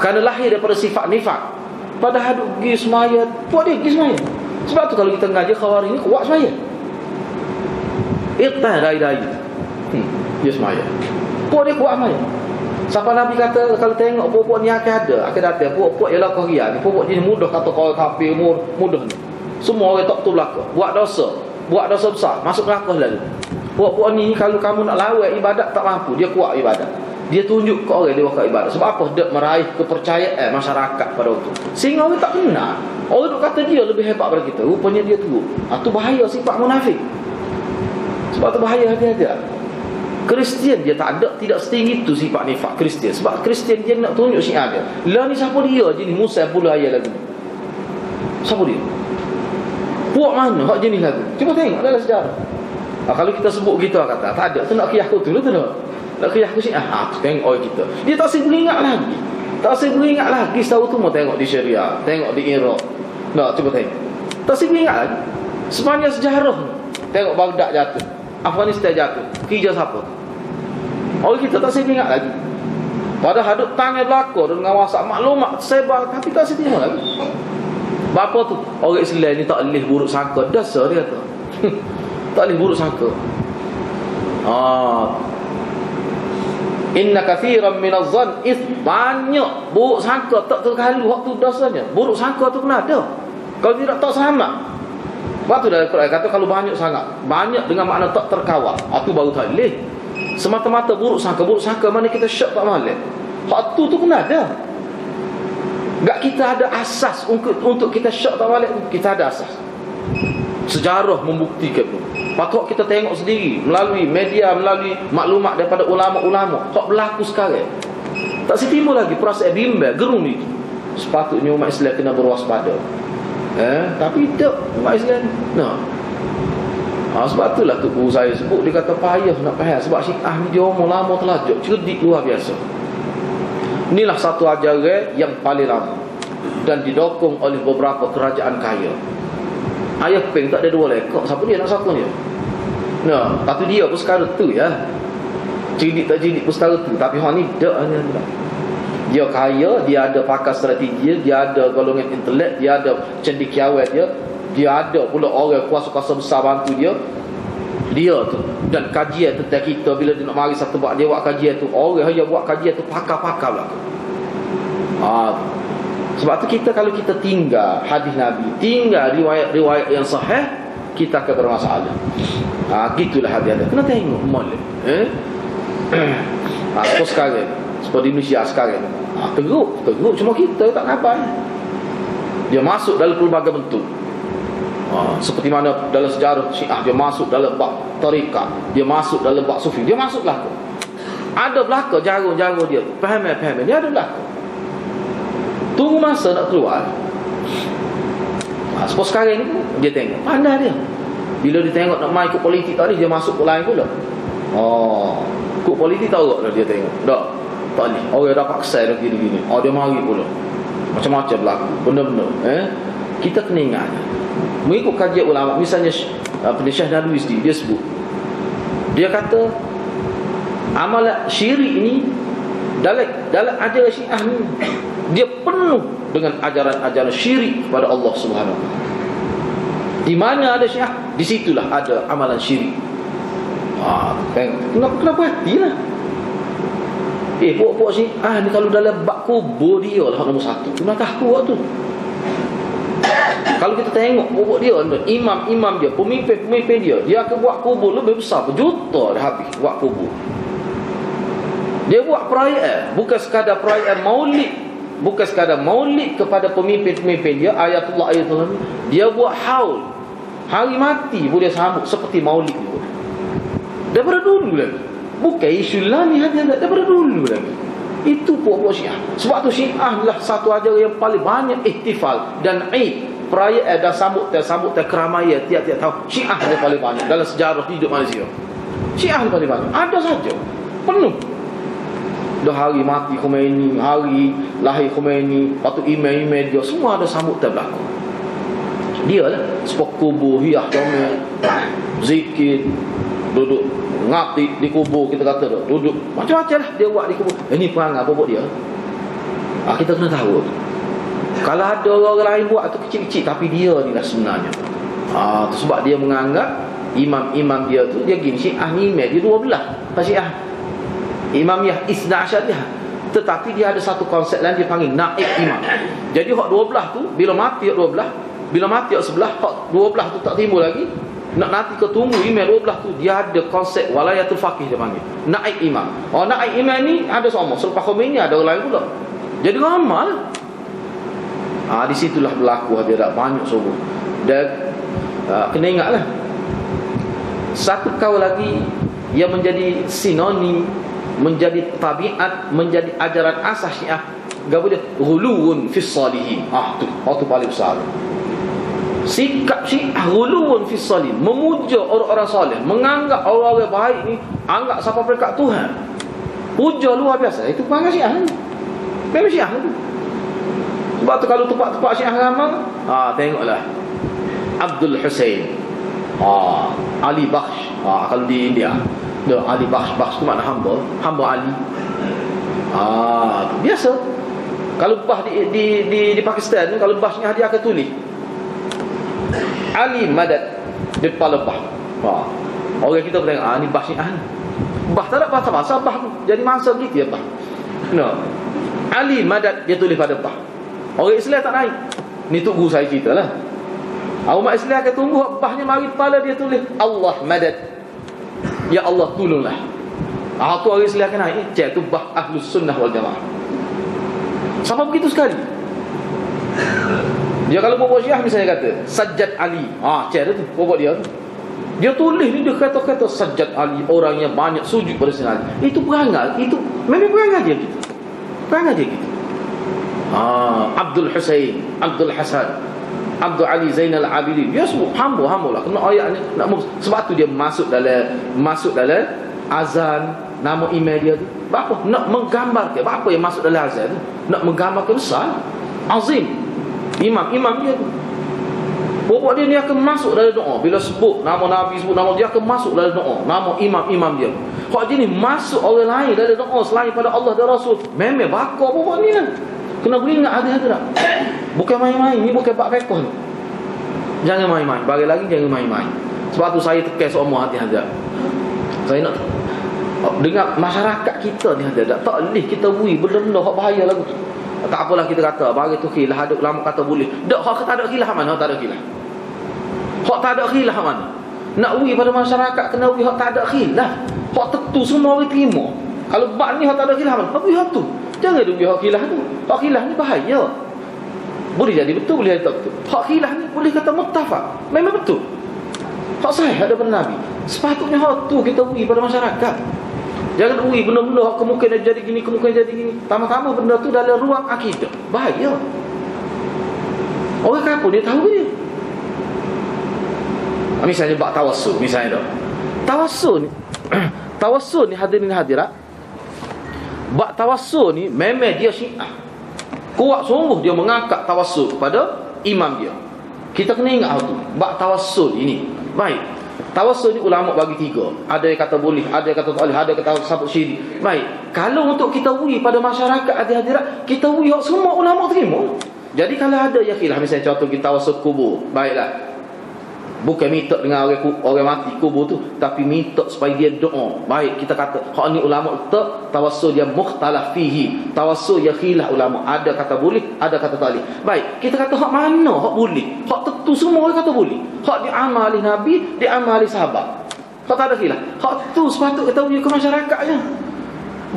Kerana lahir daripada sifat nifak. Padahal duk pergi semaya, buat dia pergi semaya. Sebab tu kalau kita ngaji Khawarij ni kuat semaya. Iqtah rai-rai. Dia semaya. Buat dia kuat semaya. Siapa Nabi kata kalau tengok puak-puak ni akan datang puak-puak ialah Korea ni, puak-puak jenis mudah kata kau kafir, mudah ni. Semua orang tak betul belaka, buat dosa besar, masuk neraka lalu. Puak-puak ni kalau kamu nak lawan ibadat tak mampu, dia kuat ibadat. Dia tunjuk ke orang dia buat ibadat. Sebab apa? Dia meraih kepercayaan masyarakat pada waktu. Sehingga orang tak kenal. Orang duk kata dia lebih hebat daripada kita, rupanya dia teruk. Itu bahaya sifat munafik. Sebab tu bahaya hati-hati. Kristian dia tidak setinggi itu sifat nifak Kristian. Sebab Kristian dia nak tunjuk syiar dia. Lah ni siapa dia jenis Musa pula ayat lagu. Siapa dia? Puak mana hak jenis lagu? Cuba tengok dalam sejarah. Kalau kita sebut gitu kata tak ada, tu nak kiyah tu tu tak. Nak kiyah tu syiar. Tengok orang kita. Dia tak sempat ingat lagi. Tak sempat ingat lagi setahu tu mau tengok di Syria, tengok di Iraq. Nah, cuba tengok. Tak sempat ingat lagi. Sepanjang sejarah tengok Baghdad jatuh, Afghanistan jatuh, kerja siapa? Orang kita tak sempat ingat lagi. Padahal duk tangan belakang dengan wasak maklumat sebar, tapi tak setia lagi. Bapa tu orang Islam ni tak boleh buruk sangka. Dasar dia kata. Tak boleh buruk sangka. Inna kathiran minaz-zann banyak buruk sangka tak terhalu waktu dosanya. Buruk sangka tu kena ada. Kalau tidak tak selamat. Waktu dalam Quran kata kalau banyak sangat, banyak dengan makna tak terkawal. Itu baru tak boleh. Semata-mata buruk sangka mana kita syak tak malih. Hak tu kena ada. Tak kita ada asas untuk kita syak tak malih. Kita ada asas. Sejarah membuktikan tu. Patut kita tengok sendiri melalui media, melalui maklumat daripada ulama-ulama. Kok berlaku sekarang? Tak setimbul lagi perasaan bimbang, gerung ni. Sepatutnya umat Islam kena berwaspada. Tapi tak umat Islam. Sebab itulah tu guru saya sebut, dia kata payah nak faham. Sebab Syiah ni dia omong lama terlajak, cerdik luar biasa. Inilah satu ajaran yang paling lama dan didokong oleh beberapa kerajaan kaya. Ayah Peng tak ada dua lekok. Siapa dia nak siapa dia? Tapi dia pun sekarang tu ya. Cerdik tak cerdik pun sekarang tu. Tapi orang ni tak hanya. Dia kaya, dia ada pakar strategi, dia ada golongan intelek, dia ada cendekiawan dia ada pula orang kuasa-kuasa besar bantu dia tu. Dan kajian tentang kita, bila dia nak mari satu buat dia buat kajian tu, orang yang buat kajian tu pakar-pakar lah. Sebab tu kita, kalau kita tinggal hadis Nabi, tinggal riwayat-riwayat yang sahih, kita akan bermasalah. Gitulah hadis ada. Kena tengok molek. Seperti sekarang, seperti Indonesia sekarang, teruk cuma kita tak nampak. Dia masuk dalam pelbagai bentuk. Seperti mana dalam sejarah Syiah, dia masuk dalam bab tarikat, dia masuk dalam bab sufi, dia masuk belaka. Ada belaka jago-jago dia, faham dia ada belaka. Tunggu masa nak keluar. Seperti sekarang ni dia tengok, pandai dia. Bila dia tengok nak main ikut politik tadi, dia masuk ke lain pula. Ikut politik tahu tak dia tengok. Tak ni. Orang dapat kesal dah gini-gini. Dia mari pula. Macam-macam berlaku. Benar-benar. Kita kena ingat. Mengikut kajian ulama, misalnya Syekh Nalwi dia sebut. Dia kata amalan syirik ni dalam ajaran Syiah ni, dia penuh dengan ajaran-ajaran syirik kepada Allah Subhanahu. Di mana ada Syiah, di situlah ada amalan syirik. Kenapa hatilah? Puak-puak Syiah ni kalau dalam bab kubur dia lah nombor satu. Kenapa kuat tu? Kalau kita tengok kubur dia, imam-imam dia, pemimpin-pemimpin dia akan buat kubur lebih besar, berjuta dah habis buat kubur. Dia buat perayaan, bukan sekadar perayaan maulid, bukan sekadar maulid kepada pemimpin-pemimpin dia, ayatullah. Dia buat haul, hari mati boleh sambut seperti maulid juga. Daripada dulu lagi. Bukan isu lani hati daripada dulu lagi. Itu puak-puak Syiah. Sebab tu Syiah adalah satu ajaran yang paling banyak ihtifal dan Eid, perayaan dan sambut keramaian tiap-tiap tahun. Syiah yang paling banyak dalam sejarah hidup Malaysia. Syiah yang paling banyak. Ada saja. Penuh. Dah hari mati Khomeini, hari lahir Khomeini, lepas tu email-email dia, semua ada sambutan berlaku. Dia lah seperti kubur, hiyah comel, zikir, duduk ngati di kubur, kita kata duduk macam-macam lah dia buat di kubur. Ini perangai apa dia. Kita kena tahu. Kalau ada orang lain buat tu kecil-kecil, tapi dia ni lah sebenarnya. Tu sebab dia menganggap imam-imam dia tu, dia gini, Syiah ni imam dia 12 Syiah Imamiyah Isna Asyariyah. Tetapi dia ada satu konsep lain, dia panggil naib imam. Jadi hak 12 tu, bila mati hak 12, bila mati hak 11, hak 12 tu tak timbul lagi, nak nanti ketemu imam 12 tu, dia ada konsep walayatul faqih, dia panggil naib imam. Naib imam ni ada sama, selepas Khomeini ada orang lain pula. Jadi ramai lah. Di situlah berlaku dia dah banyak sungguh. Dan kena ingatlah, satu kaul lagi yang menjadi sinonim, menjadi tabiat, menjadi ajaran asas Syiah, gapo dia? Ghuluun fis salihin. Tu paling besar. Sikap Syiah ghuluun fis salihin, memuja orang-orang soleh, menganggap orang-orang baik ni anggap siapa mereka Tuhan. Puja luar biasa. Itu panggil Syiah ni. Memang Syiah ni. Sebab tu kalau tempat-tempat Syiah ramai, tengoklah Abdul Hussein, Ali Bakhsh, kalau di India dia Ali Bakhsh tu makna hamba Ali. Biasa. Kalau bah di Pakistan ni, kalau bah Syiah dia akan tulis Ali Madad di kepala bah. Orang kita tengok ni bah Syiah ni. Bah tak ada bahasa bah tu. Jadi mangsa gitu ya bah. Ali Madad dia tulis pada bah. Orang Islam tak naik. Ni tu guru saya cerita lah. Umat Islam akan tunggu bahnya mari kepala dia tulis Allah Madad. Ya Allah tolonglah. Tu orang Islam akan naik. Cik tu bah Ahlus Sunnah wal Jamaah. Sampai begitu sekali. Dia kalau bawa Syiah misalnya kata Sajjad Ali. Cik tu bawa dia tu. Dia tulis ni, dia kata-kata Sajjad Ali, orang yang banyak sujud pada Sayyidina Ali. Itu perangai, itu memang perangai dia gitu. Perangai dia gitu. Abdul Husain, Abdul Hasan, Abdul Ali Zainal Abidin. Dia sebut hamba lah. Kena ayatnya sebab tu dia masuk dalam azan, nama email dia tu. Apa? Nak menggambarkan apa yang masuk dalam azan tu. Nak menggambarkan besar, azim. Imam dia tu. Bapak dia ni akan masuk dalam doa. Bila sebut nama Nabi, sebut nama dia akan masuk dalam doa. Nama imam dia. Hak dia ni masuk orang lain dalam doa selain pada Allah dan Rasul. Memang bakar bapak ni kan. Kena beringat hati-hati tak. Bukan main-main. Ni bukan bak pekoh ni. Jangan main-main. Bagi lagi jangan main-main. Sebab tu saya tekan semua hati-hati. Saya nak dengar masyarakat kita ni hati-hati. Tak boleh kita bui benda-benda hak bahaya lagu tu. Tak apalah kita kata bagi tu khilaf, ada ulama kata boleh. Dak hak tak ada khilaf mana? Hak tak ada khilaf. Hak tak ada khilaf mana? Nak uji pada masyarakat kena uji hak tak ada khilaf. Hak tentu semua orang terima. Kalau bab ni hak tak ada khilaf mana? Hak hak tu. Jangan uji hak khilaf tu. Hak khilaf ni bahaya. Boleh jadi betul, boleh jadi tak betul. Hak khilaf ni boleh kata muttafaq. Memang betul. Hak sahih ada pada Nabi. Sepatutnya hak tu kita uji pada masyarakat. Jangan uji benda-benda kemungkinan jadi gini, kemungkinan jadi gini. Tama-tama benda tu dalam ruang akidah. Bahaya. Orang kampung dia tahu dia. Misalnya bab tawassul, misalnya dah. Tawassul ni hadirin hadirat. Bab tawassul ni memang dia Syiah. Kuat sungguh dia mengangkat tawassul kepada imam dia. Kita kena ingat hal tu. Bab tawassul ini. Baik. Tawassul ni ulama bagi 3. Ada yang kata boleh, ada yang kata tak boleh, ada yang kata sabut syirik. Baik. Kalau untuk kita uji pada masyarakat hadirat, kita uji semua ulama terima. Jadi kalau ada yang khilaf, misalnya contoh kita tawassul kubur. Baiklah. Bukan minta dengan orang mati kubur tu, tapi minta supaya dia doa. Baik, kita kata hak ni ulama tak tawassul dia mukhtalaf fihi. Tawassul ya khilaf ulama. Ada kata boleh, ada kata tak boleh. Baik, kita kata hak mana hak boleh? Hak tentu semua orang kata boleh. Hak diamali Nabi, diamali sahabat. Hak tak ada khilaf. Hak tu sepatutnya kita uji ke masyarakatnya.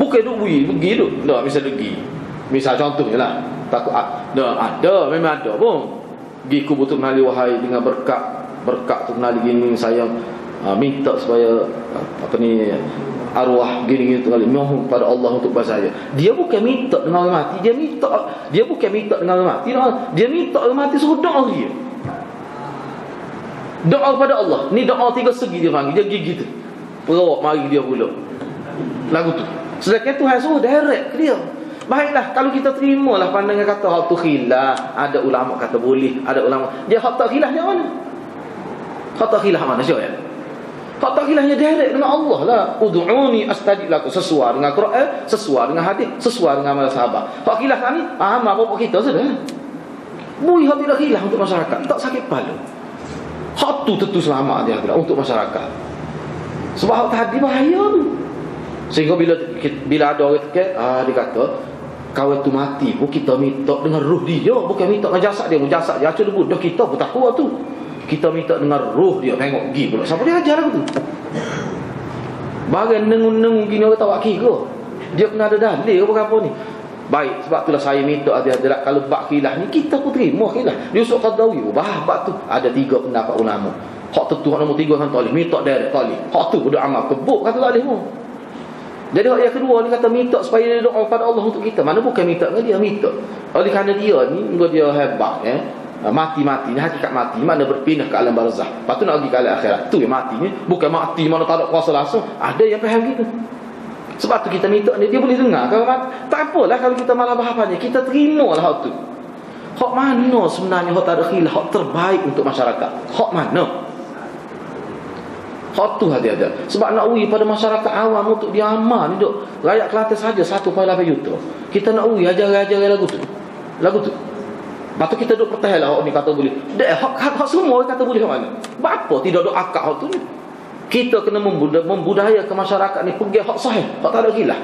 Bukan duk pergi duk. Tak misal pergi. Misal contohnya lah. Takut ada, memang ada pun. Pergi kubur tu menali wahai dengan berkat tu kenali gini saya minta supaya arwah gini-gini tu kali mohon kepada Allah untuk bahasa saya. Dia bukan minta dengan orang mati, dia bukan minta dengan orang mati, dia minta orang mati suruh doa dia. Doa kepada Allah. Ni doa 3 segi dia panggil, dia gigi tu. Perawak mari dia pula. Lagu tu. Sedangkan Tuhan suruh direct ke dia. Baiklah, kalau kita terimalah pandangan kata hak tu khilaf, ada ulama kata boleh, ada ulama. Dia hak tak khilaf dia mana? Hak tak khilaf mana siapa ya? Hak tak khilafnya direct dengan Allah lah. Ud'uni astajib lakum, sesuai dengan Quran, sesuai dengan hadis, sesuai dengan amal sahabat. Hak khilaf ni amal apa kita sudah. Bui hak tidak khilaf untuk masyarakat, tak sakit kepala. Hak tu tentu selamat dia untuk masyarakat. Sebab hak tadi bahaya tu. Sehingga bila ada orang tekan, dia kata kawan tu mati pun kita minta dengan ruh dia, bukan minta dengan jasad dia. Jasad dia acul debu dah kita pun tak kuat tu. Kita minta dengan roh dia. Tengok pergi pula. Siapa dia ajar aku tu? Bagai nengung-nengung gini orang tak wakil ke? Dia kena ada dalil ke apa ni? Baik, sebab itulah saya minta hadirat kalau bab khilaf ni kita pun terima khilaf. Dia usuk Qadawi, bab tu ada 3 pendapat ulama. Hak tentu hak nombor 3 kan tak boleh. Minta direct tak boleh. Hak tu bodoh amal kebuk kata tak boleh pun. Jadi hak yang kedua ni kata minta supaya dia doa pada Allah untuk kita. Mana bukan minta dengan dia, minta. Oleh kerana dia ni dia hebat mati-mati ni hakikat mati mana berpindah ke alam barzah. Lepas tu nak pergi ke alam akhirat. Tu yang mati ni bukan mati mana tak ada kuasa langsung. Ada yang faham gitu. Sebab tu kita minta dia boleh dengar. Kalau mati, tak apalah kalau kita malah bahapannya. Kita terimalah hak tu. Hak mana sebenarnya hak tak ada khilaf, hak terbaik untuk masyarakat? Hak mana? Hak tu ada. Sebab nak uji pada masyarakat awam untuk dia amal ni duk. Rakyat Kelantan saja 1.8 juta. Kita nak uji ajar-ajar lagu tu. Lepas tu kita duk pertahankan hak ni kata boleh. Hak semua orang kata boleh hak mana? Apa tidak ada akad hak tu ni? Kita kena membudaya ke masyarakat ni pergi hak sahih, hak tak ada khilaf.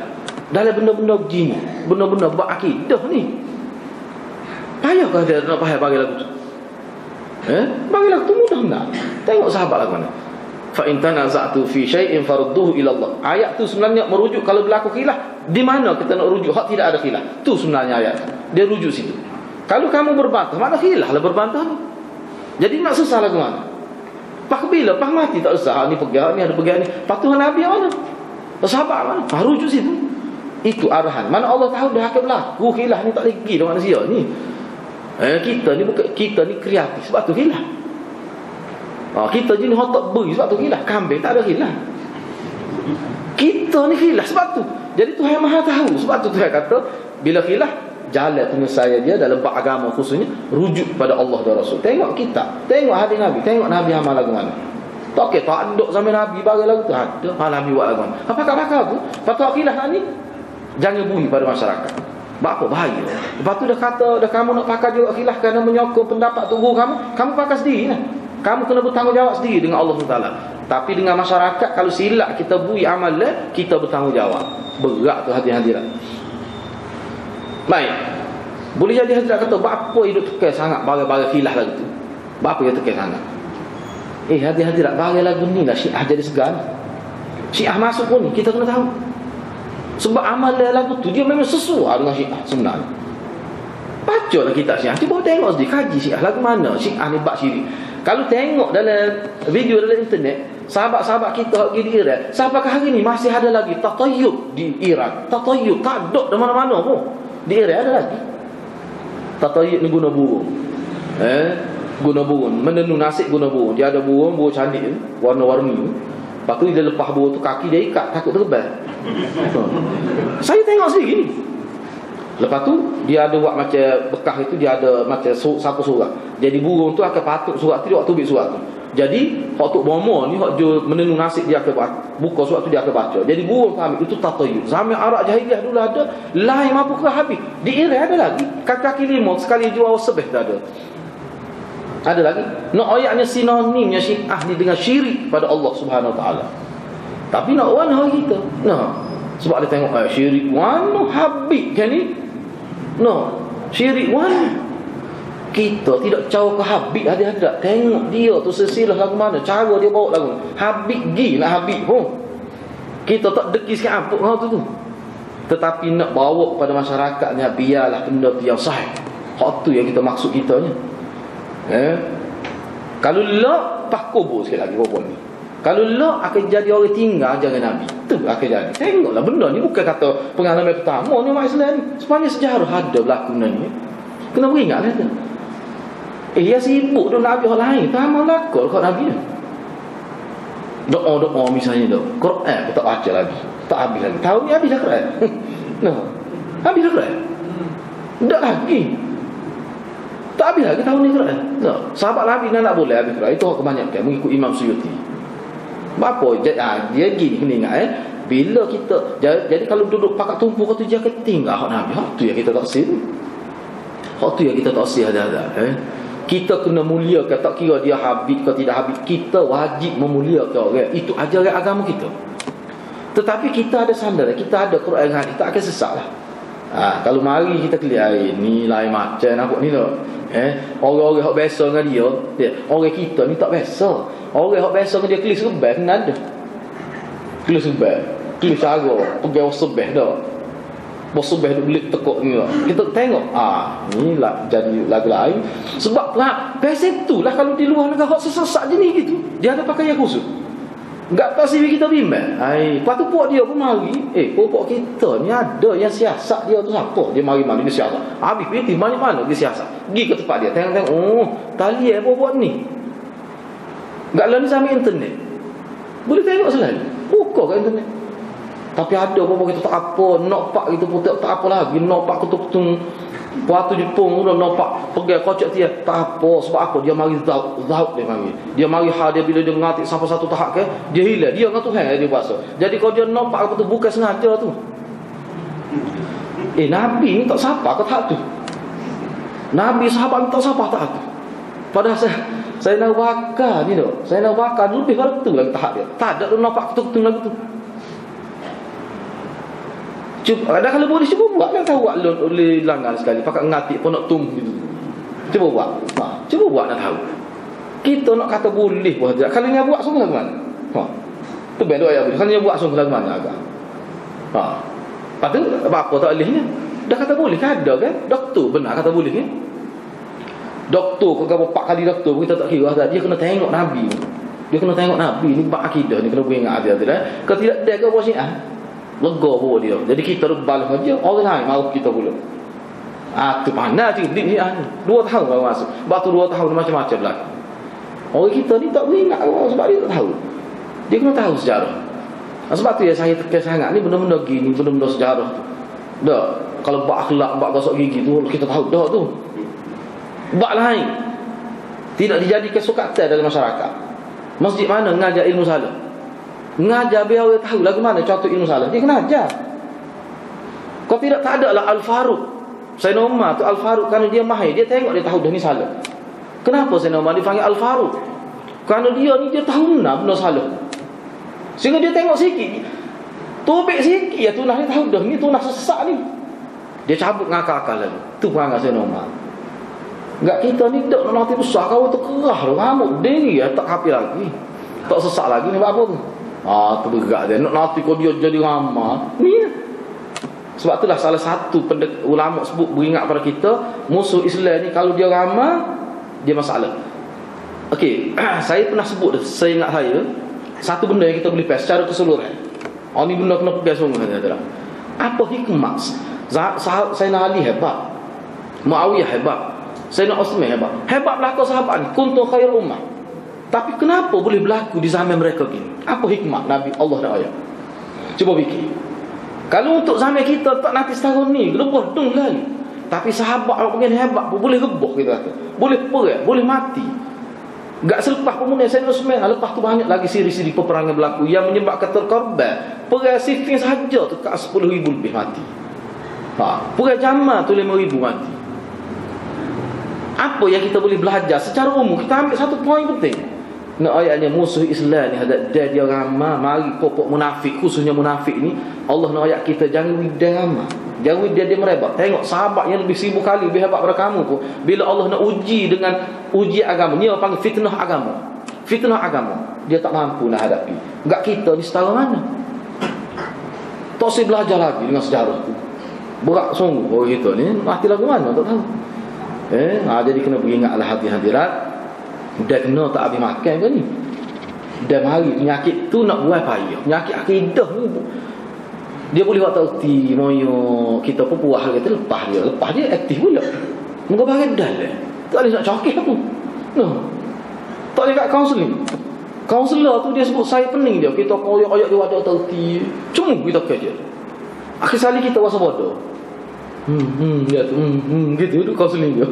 Dalam benda-benda begini, benda-benda bab akidah ni. Payahkah dia nak faham bagi lagu tu? Bagi lagu tu mudah enggak? Tengok sahabat lagu mana. Fa in tanaza'tu fi syai'in farudduhu ila Allah. Ayat tu sebenarnya merujuk kalau berlaku khilaf, di mana kita nak rujuk hak tidak ada khilaf. Tu sebenarnya ayat. Dia rujuk situ. Kalau kamu berbantah, mana khilaf lah berbantah ni. Jadi nak susah lagu mana? Pas bila, pas mati tak usah. Ni pergi, ni ada pergi ni. Patuhan Nabi mana? Sahabat mana? Rujuk situ. Itu arahan. Mana Allah tahu dah akan berlaku khilaf ni tak lagi dah manusia ni. Kita ni bukan, kita ni kreatif sebab tu khilaf. Kita je ni tak beri sebab tu khilaf. Kambing tak ada khilaf. Kita ni khilaf sebab tu. Jadi Tuhan Maha tahu. Sebab tu Tuhan kata bila khilaf, jalan penyelesaian dia dalam bab agama khususnya rujuk pada Allah dan Rasul. Tengok kita, tengok hadis Nabi, tengok Nabi amal lagu mana. Tak okey, tak ada zaman Nabi bagi lagu tu ada. Nabi buat lagu mana. Apa tu? Patut khilaf ni jangan bui pada masyarakat. Apa bahaya. Lepas tu dah kata, dah kamu nak pakai juga khilaf kerana menyokong pendapat tu guru kamu pakai sendiri lah. Kamu kena bertanggungjawab sendiri dengan Allah SWT. Tapi dengan masyarakat, kalau silap kita bui amal lah, kita bertanggungjawab. Berat tu hadirat. Baik. Boleh jadi hadirat kata, apa hidup tekan sangat bagi khilaf lagu tu? Apa yang tekan sangat? Hadirat bagi lagu ni lah Syiah jadi segan. Syiah masuk pun ni, kita kena tahu. Sebab amal lagu tu dia memang sesuai dengan Syiah sebenarnya. Bacalah kitab Syiah, cuba tengok sendiri, kaji Syiah lagu mana Syiah ni bab syirik. Kalau tengok dalam video dalam internet, sahabat-sahabat kita pergi di Iran, sampai ke hari ni masih ada lagi tatayyub di Iran. Tatayyub tak ada di mana-mana pun. Di Iran ada lagi. Tatayyub ni guna burung. Guna burung, menenun nasib guna burung. Dia ada burung cantik warna-warni. Lepas tu dia lepas burung tu, kaki dia ikat takut terbang. Saya tengok sendiri ni. Lepas tu dia ada buat macam bekas itu, dia ada macam sapu surat. Jadi burung tu akan patuk surat tu, dia waktu tubik surat tu. Jadi hak tok bomo ni hak jo menenun nasib dia akan buka surat tu, dia akan baca. Jadi burung tu ambil itu tatayyub. Zaman Arab jahiliah dulu ada, lain mampu ke habis. Di Iran ada lagi. Kaki lima sekali jual sebeh dah ada. Ada lagi. Nak ayatnya sinonimnya Syiah ni dengan syirik pada Allah Subhanahu Wa Taala. Tapi nak warna kita. Sebab dia tengok syirik mana habis kan ni. Syirik mana. Kita tidak caw ke habis hadirat. Tengok dia tu silsilah lagu mana, cara dia bawa lagu. Habis gi nak habis pun. Kita tak deki sikit apa tu. Tetapi nak bawa kepada masyarakat ni, biarlah benda tu yang sahih. Hak tu yang kita maksud kita ni. Kalau la pas kubur sikit lagi perempuan ni. Kalau la akan jadi orang tinggal ajaran Nabi. Tu akan jadi. Tengoklah benda ni bukan kata pengalaman pertama ni umat Islam ni. Sepanjang sejarah ada berlaku ni. Kena beringatlah tu. Ya sibuk tu Nabi orang lain. Tak amal lakor kat Nabi ni. Doa-doa misalnya tu. Quran aku tak baca lagi. Tak habis lagi. Tahun ni habis dah Quran. Habis dah Quran. Tak lagi. Tak habis lagi tahun ni Quran. Sahabat Nabi nak boleh habis Quran. Itu kebanyakan mengikut Imam Suyuti. Apa dia gini kena ingat bila kita jadi kalau duduk pakat tumpu kata dia ketinggal hak Nabi. Hak tu yang kita tak sih. Hak tu yang kita tak sih ada. Kita kena muliakan, tak kira dia habis ke tidak habis. Kita wajib memuliakan orang. Itu ajaran agama kita. Tetapi kita ada sandar, kita ada Quran hadis, tak akan sesat lah. Kalau mari kita clear ni lain macam nampak ni tak. Orang-orang hak biasa dengan dia, orang kita ni tak biasa. Orang hak biasa dengan dia kelis rebah kena ada. Kelis rebah, kelis cara, pergi sebeh dah. Bersubah duk belit tekuk ni lah. Kita tengok ni lah jadi lagu lain. Sebab biasa itulah kalau di luar negara sesat jenis gitu, dia ada pakaian khusus. Enggak tahu CV kita bimbang. Lepas tu puak dia pun mari. Puak kita ni ada yang siasat dia tu siapa? Dia mari-mari dia siasat. Habis pergi mana dia siasat. Pergi ke tempat dia. Tengok. Tali apa buat ni. Enggak lalu sama internet. Boleh tengok selalu. Buka kat internet. Tapi ada apa kita tak apa. Nampak kita pun tak apa lagi. Nampak ketuk-ketung. Waktu Jepun pun nampak pergi kocok dia. Tak apa. Sebab apa? Dia mari zaut dia mari. Dia mari dia bila dia ngatik sampai satu tahap ke, dia hilang. Dia dengan Tuhan dia puasa. Jadi kalau dia nampak apa tu bukan sengaja tu. Nabi ni tak siapa ke tahap tu. Nabi sahabat ni tak siapa tahap tu. Padahal saya nak bakar ni tu. Saya nak bakar lebih pada tu lagi tahap dia. Tak ada tu nampak ketuk-ketung lagi tu. Cuba, ada kalau boleh cuba buat kan tahu buat oleh langgar sekali pakai ngatik pun nak tum gitu. Cuba buat. Cuba buat nak tahu. Kita nak kata boleh buat dia. Kalau dia buat sungguh lagu mana? Tu beda ya. Kalau dia buat sungguh lagu mana agak. Lepas tu apa tak bolehnya? Dah kata boleh kan ada kan? Doktor benar kata boleh kan? Doktor kalau 4 kali doktor kita tak kira dia kena tengok Nabi. Dia kena tengok Nabi ni bab akidah ni, kena beringat hati-hati. Kalau tidak dia ke buat Syiah, lega bawa dia. Jadi kita rebal saja, orang lain marah kita pula. Tu pandai cerdik Syiah ni. 2 tahun baru masuk. Sebab tu 2 tahun macam-macam berlaku. Orang kita ni tak beringat sebab dia tak tahu. Dia kena tahu sejarah. Sebab tu ya saya tekan sangat ni benda-benda gini, benda-benda sejarah tu. Dah, kalau bab akhlak, bab gosok gigi tu kita tahu dah tu. Bab lain tidak dijadikan sukatan dalam masyarakat. Masjid mana mengajar ilmu salah? Mengajar biar orang tahu lagu mana contoh ilmu salah. Dia kena ajar. Kau tidak tak ada lah Al-Faruq. Sayyidina Umar tu Al-Faruq kerana dia mahir, dia tengok dia tahu dah ni salah. Kenapa Sayyidina Umar dipanggil Al-Faruq? Kerana dia ni dia tahu benda salah. Sehingga dia tengok sikit, tobek sikit ya tunah ni tahu dah ni tunah sesat ni. Dia cabut ngakal-akal lalu. Tu perangai Sayyidina Umar. Enggak kita ni tak nak nanti besar kau tu kerah dah ngamuk dia ni ya tak kafir lagi. Tak sesat lagi ni buat apa tu? Tu bergerak dia nak nanti kau dia jadi ramah. Ni. Sebab itulah salah satu ulama sebut beringat pada kita, musuh Islam ni kalau dia ramah dia masalah. Okey, saya pernah sebut saya ingat saya satu benda yang kita boleh pas secara keseluruhan. Ni benda kena pegang sungguh kata. Apa hikmah? Sayyidina Ali hebat. Muawiyah hebat. Sayyidina Uthman hebat. Hebat berlaku sahabat ni. Kuntum khair ummah. Tapi kenapa boleh berlaku di zaman mereka gini? Apa hikmah Nabi Allah dan ayat? Cuba fikir. Kalau untuk zaman kita tak nanti setahun ni, lebih dong lagi. Tapi sahabat orang begini hebat pun boleh rebah kita kata. Boleh perang, boleh mati. Enggak selepas pembunuhan Sayyidina Uthman, lepas tu banyak lagi siri-siri peperangan berlaku yang menyebabkan terkorban. Perang Siffin sahaja tu kat 10,000 lebih mati. Perang Jamal tu 5,000 mati. Apa yang kita boleh belajar secara umum? Kita ambil satu poin penting. Nak ayatnya musuh Islam ni hadap dia ramah, mari pokok munafik, khususnya munafik ni Allah nak ayat kita jangan dia ramah. Jangan dia merebak. Tengok sahabat yang lebih 1000 kali lebih hebat daripada kamu pun bila Allah nak uji dengan uji agama, ni orang panggil fitnah agama. Fitnah agama, dia tak mampu nak hadapi. Enggak kita ni setara mana? Tak usah belajar lagi dengan sejarah tu. Berat sungguh orang kita ni, mati lagu mana tak tahu. Jadi kena beringatlah hati-hadirat. Dia kena tak habis makan ke ni. Dan mari penyakit tu nak buat payah. Penyakit akidah ni dia boleh buat tauti moyo kita pun puas kata lepas dia aktif pula. Muka bagai dalam. Tak boleh nak cokeh aku. Tak boleh kat kaunseling. Kaunselor tu dia sebut saya pening dia. Kita koyak-koyak dia ada tauti. Cuma kita kerja. Akhir sekali kita rasa bodoh. Dia tu gitu tu kaunseling dia.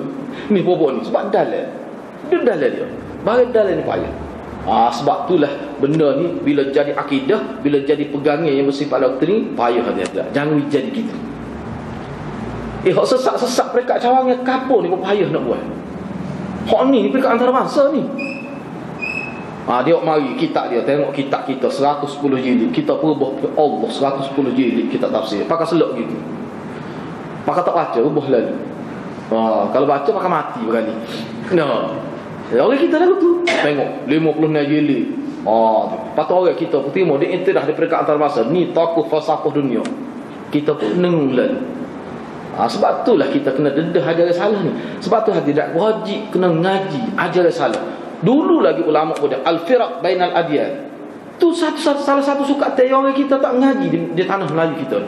Ni bobok ni sebab dalam. Dia dalam dia. Bagai dalam ni payah. Sebab itulah benda ni bila jadi akidah, bila jadi pegangan yang bersifat doktrin, payah hati-hati. Jangan jadi gitu. Hak sesak-sesak peringkat cawangnya kapur ni pun payah nak buat. Hak ni peringkat antarabangsa ni. Dia mari kitab dia, tengok kitab kita 110 jilid, kita perubah Allah 110 jilid kita tafsir. Pakai selok gitu. Pakai tak baca ubah lalu. Kalau baca pakai mati berkali. Orang kita lalu tu tengok 56 jilid. Patut orang kita pertama dia intidah di peringkat antarabangsa ni tokoh falsafah dunia. Kita pun nengung lalu. Sebab itulah kita kena dedah ajaran salah ni. Sebab tu tidak wajib kena ngaji ajaran salah. Dulu lagi ulama pun al-firaq bainal adyan. Tu salah satu suka orang kita tak ngaji di tanah Melayu kita.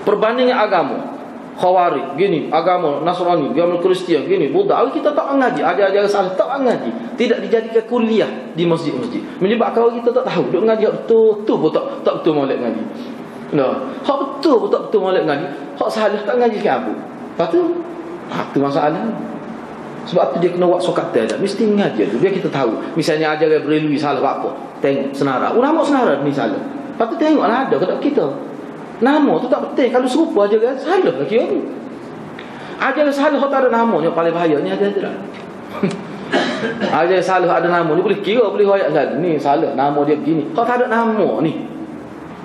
Perbandingan agama. Khawarij gini, agama Nasrani, agama Kristian gini, Buddha, kita tak mengaji, ajar-ajar salah tak mengaji, tidak dijadikan kuliah di masjid-masjid. Menyebabkan orang kita tak tahu, duk mengaji betul pun tak betul molek ngaji. Hak betul pun tak betul molek ngaji, hak salah tak ngaji sikit apa. Lepas tu masalah. Sebab tu dia kena buat sokat dah, mesti mengaji tu biar kita tahu. Misalnya ajaran berelui salah apa, tengok senara. Ulama senara ni salah. Lepas tu tengoklah ada kat kita. Nama tu tak penting. Kalau serupa ajaran salah lagi tu. Ajaran salah tak ada nama ni paling bahaya ni ada. Ajaran salah ada nama ni boleh kira boleh royak lagi. Ni salah nama dia begini. Kalau tak ada nama ni,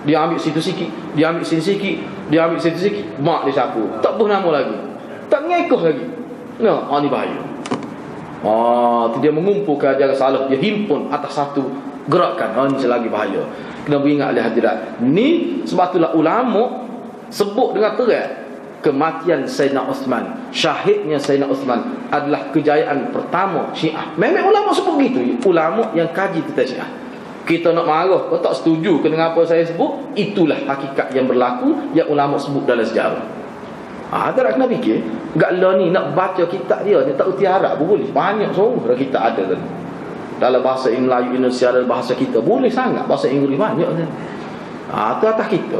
dia ambil situ sikit, dia ambil sini sikit, dia ambil situ sikit, mak dia sapu. Tak boleh nama lagi. Tak ngekoh lagi. Ni bahaya. Tu dia mengumpulkan ajaran salah, dia himpun atas satu gerakan. Ni selagi bahaya. Kena beringat oleh hadirat. Ni sebab itulah ulama sebut dengan terang kematian Sayyidina Uthman, syahidnya Sayyidina Uthman adalah kejayaan pertama Syiah. Memang ulama sebut gitu, ulama yang kaji tentang Syiah. Kita nak marah, kau tak setuju dengan apa saya sebut, itulah hakikat yang berlaku yang ulama sebut dalam sejarah. Tak nak kena fikir. Gak lah ni nak baca kitab dia, dia tak erti Arab pun boleh. Banyak seorang kita ada kan. Dalam bahasa Melayu Indonesia, dalam bahasa kita boleh sangat, bahasa Inggeris banyak kan. Itu atas kita.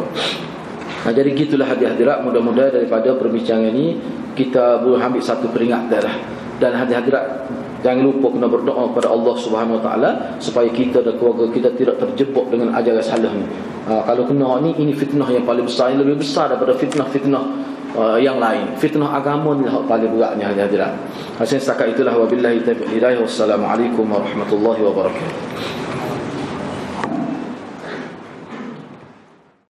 Jadi gitulah hadirat. Mudah-mudahan daripada perbincangan ini kita boleh ambil satu peringatan lah. Dan hadirat, jangan lupa kena berdoa kepada Allah Subhanahu Wa Taala supaya kita dan keluarga kita tidak terjebak dengan ajaran salah ni. Kalau kena ni, ini fitnah yang paling besar, yang lebih besar daripada fitnah-fitnah yang lain. Fitnah agama ni lah paling beratnya hadirat. Setakat itulah, wabillahi taufiq hidayah. Wassalamualaikum warahmatullahi wabarakatuh.